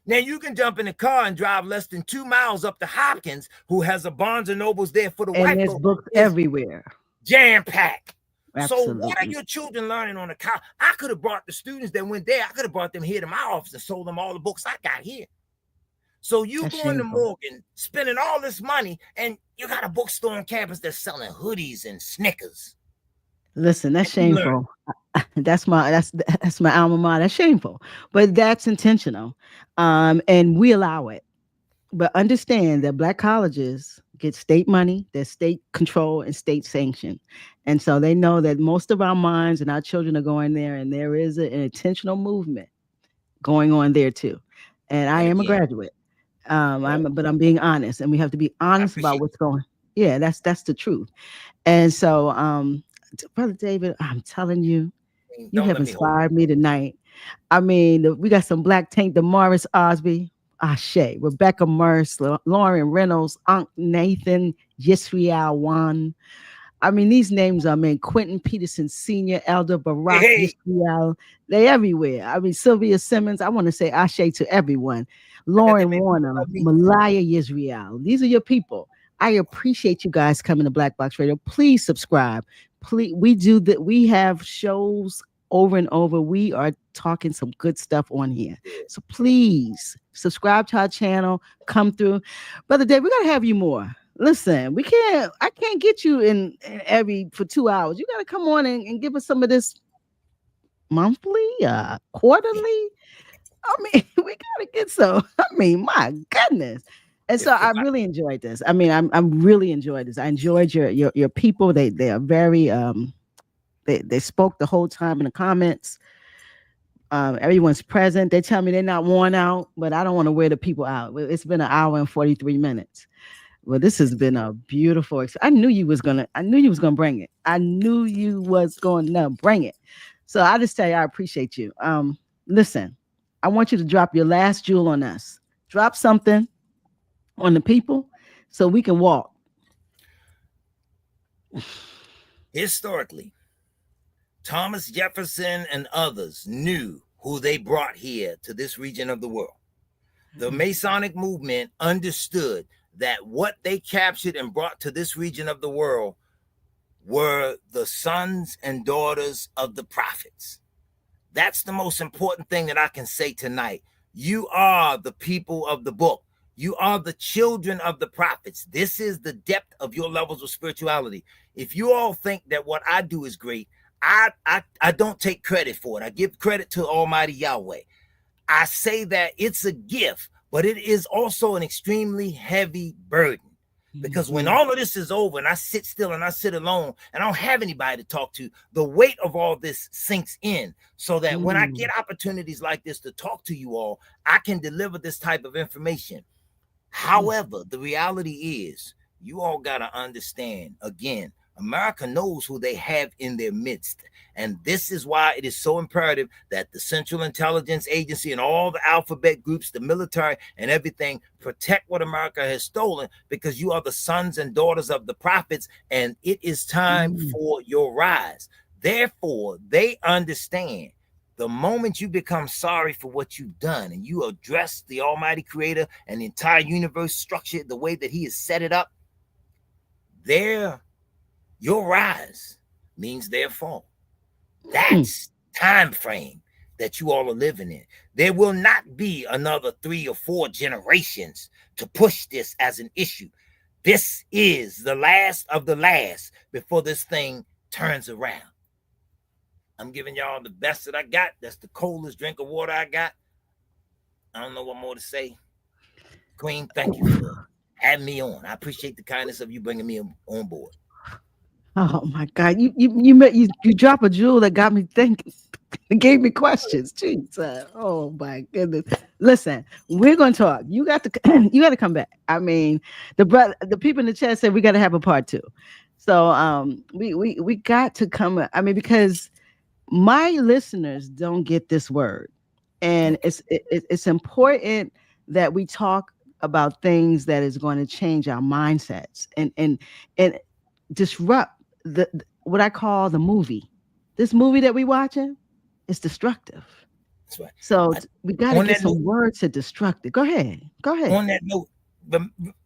Now you can jump in the car and drive less than 2 miles up to Hopkins, who has a Barnes and Nobles there for the and white there's folks. books everywhere. Jam-packed. Absolutely. So what are your children learning on the car? I could have brought the students that went there, I could have brought them here to my office and sold them all the books I got here. So you That's going shameful. to Morgan, spending all this money, and you got a bookstore on campus that's selling hoodies and Snickers. Listen, that's shameful. That's my alma mater. That's shameful, but that's intentional, and we allow it. But understand that black colleges get state money, they're state control and state sanction, and so they know that most of our minds and our children are going there, and there is an intentional movement going on there too. And I And am a again, graduate. But I'm being honest, and we have to be honest about what's going. Yeah, that's the truth. And so, Brother David, I'm telling you, you don't have let me hold inspired me tonight. I mean, we got some Black Tank, Damaris Osby, Ashe, Rebecca Merce, Lauren Reynolds, Unc Nathan, Yisriel Wan. I mean, these names are, man, Quentin Peterson Sr., Elder Barack Hey, Yisrael. They everywhere. I mean, Sylvia Simmons, I want to say Ashe to everyone. I got that Lauren many people Warner, love me. Malaya Yisrael. These are your people. I appreciate you guys coming to Black Box Radio. Please subscribe. Please, we do that. We have shows over and over. We are talking some good stuff on here. So please subscribe to our channel. Come through. Brother Dave, we got to have you more. Listen, I can't get you in every for 2 hours. You got to come on and give us some of this monthly, quarterly. I mean, we got to get some. I mean, my goodness. And so I really enjoyed this. I mean, I'm really enjoyed this. I enjoyed your people. They are very they spoke the whole time in the comments. Everyone's present. They tell me they're not worn out, but I don't want to wear the people out. It's been an hour and 43 minutes. Well, this has been a beautiful. I knew you was gonna bring it. I knew you was gonna bring it. So I just tell you, I appreciate you. Listen, I want you to drop your last jewel on us. Drop something on the people so we can walk. Historically, Thomas Jefferson and others knew who they brought here to this region of the world. The Masonic movement understood that what they captured and brought to this region of the world were the sons and daughters of the prophets. That's the most important thing that I can say tonight. You are the people of the book. You are the children of the prophets. This is the depth of your levels of spirituality. If you all think that what I do is great, I don't take credit for it. I give credit to Almighty Yahweh. I say that it's a gift, but it is also an extremely heavy burden. Because when all of this is over and I sit still and I sit alone and I don't have anybody to talk to, the weight of all this sinks in, so that when I get opportunities like this to talk to you all, I can deliver this type of information. However, the reality is, you all got to understand, again, America knows who they have in their midst. And this is why it is so imperative that the Central Intelligence Agency and all the alphabet groups, the military and everything, protect what America has stolen, because you are the sons and daughters of the prophets, and it is time Mm. for your rise. Therefore, they understand the moment you become sorry for what you've done and you address the Almighty Creator and the entire universe structure the way that He has set it up, there your rise means their fall. Mm. That's time frame that you all are living in. There will not be another 3 or 4 generations to push this as an issue. This is the last of the last before this thing turns around. I'm giving y'all the best that I got. That's the coldest drink of water I got. I don't know what more to say. Queen, thank you for having me on. I appreciate the kindness of you bringing me on board. Oh my God! You drop a jewel that got me thinking. It gave me questions. Jeez. Oh my goodness. Listen, we're gonna talk. You got to you got to come back. I mean, the people in the chat said we got to have a part two. So we got to come. I mean, because my listeners don't get this word, and Okay. it's important that we talk about things that is going to change our mindsets and disrupt what I call the movie. This movie that we watching is destructive. That's right. So I, we got to on get that note, some words to destruct it. Go ahead. Go ahead. on that note,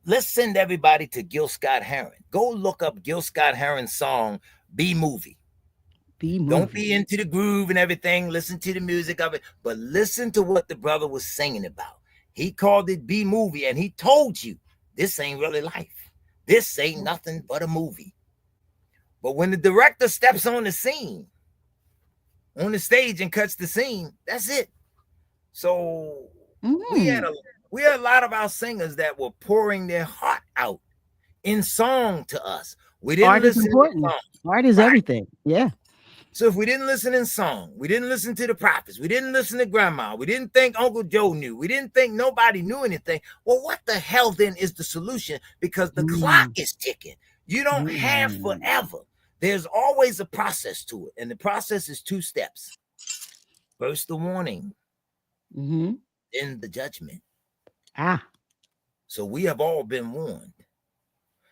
let's send everybody to Gil Scott Heron. Go look up Gil Scott Heron's song "B Movie." B Don't movie. be into the groove and everything. Listen to the music of it, but listen to what the brother was singing about. He called it "B Movie," and he told you this ain't really life. This ain't nothing but a movie. But when the director steps on the scene, on the stage, and cuts the scene, that's it. So we had Mm. a we had a lot of our singers that were pouring their heart out in song to us. We didn't Art is listen in important. song, Art is right? everything. Yeah. So if we didn't listen in song, we didn't listen to the prophets, we didn't listen to grandma, we didn't think Uncle Joe knew, we didn't think nobody knew anything. Well, what the hell then is the solution? Because the clock Mm. is ticking. You don't have Mm. forever. There's always a process to it, and the process is 2 steps. First, the warning, Mm-hmm. then the judgment. Ah, So we have all been warned.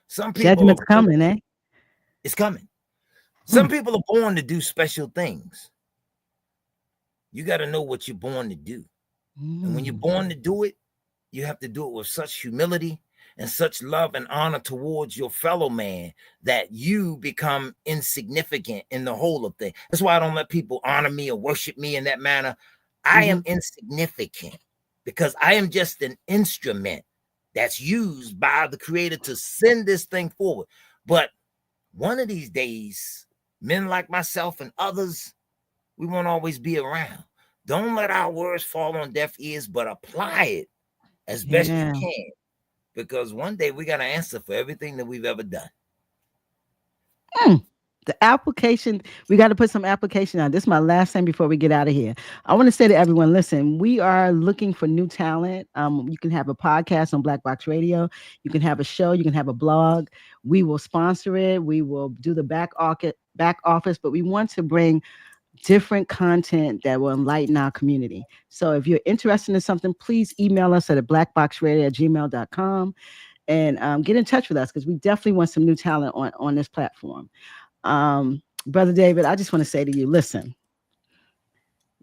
Some people are judgment's born, coming, eh? it's coming. Some Mm. people are born to do special things. You got to know what you're born to do. And when you're Mm. born to do it, you have to do it with such humility and such love and honor towards your fellow man that you become insignificant in the whole of things. That's why I don't let people honor me or worship me in that manner. I Mm-hmm. am insignificant because I am just an instrument that's used by the creator to send this thing forward. But one of these days, men like myself and others, we won't always be around. Don't let our words fall on deaf ears, but apply it as best you Yeah. can, because one day we got to answer for everything that we've ever done. Mm. The application, we got to put some application on. This is my last thing before we get out of here. I want to say to everyone, listen, we are looking for new talent. You can have a podcast on Black Box Radio. You can have a show. You can have a blog. We will sponsor it. We will do the back office, but we want to bring different content that will enlighten our community. So if you're interested in something, please email us at blackboxradio@gmail.com and get in touch with us because we definitely want some new talent on this platform. Brother David, I just want to say to you, listen,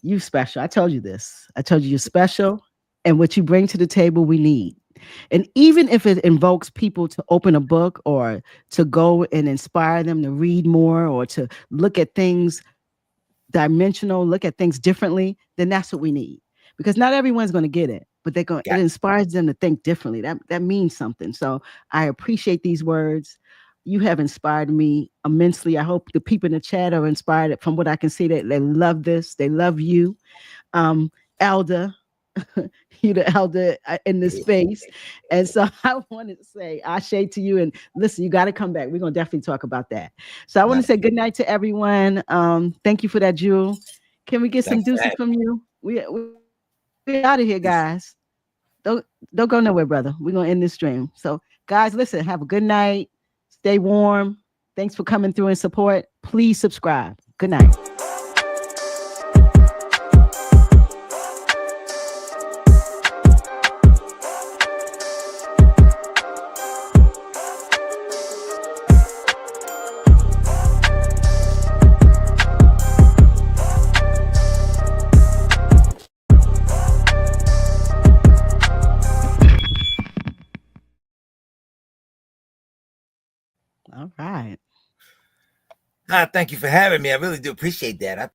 you special. I told you this. I told you you're special, and what you bring to the table, we need. And even if it invokes people to open a book or to go and inspire them to read more or to look at things dimensional, look at things differently, then that's what we need. Because not everyone's going to get it, but it Got inspires them to think differently. That means something. So I appreciate these words. You have inspired me immensely. I hope the people in the chat are inspired from what I can see that they love this. They love you. Elder, you the elder in this space. And so I wanted to say Ashe to you. And listen, you got to come back. We're going to definitely talk about that. So I want to not say good night to everyone. Thank you for that, Jewel. Can we get some thanks for deuces having from you? We out of here, guys. Don't don't go nowhere, brother. We're gonna end this stream. So, guys, listen. Have a good night. Stay warm. Thanks for coming through and support. Please subscribe. Good night. All right. Thank you for having me. I really do appreciate that.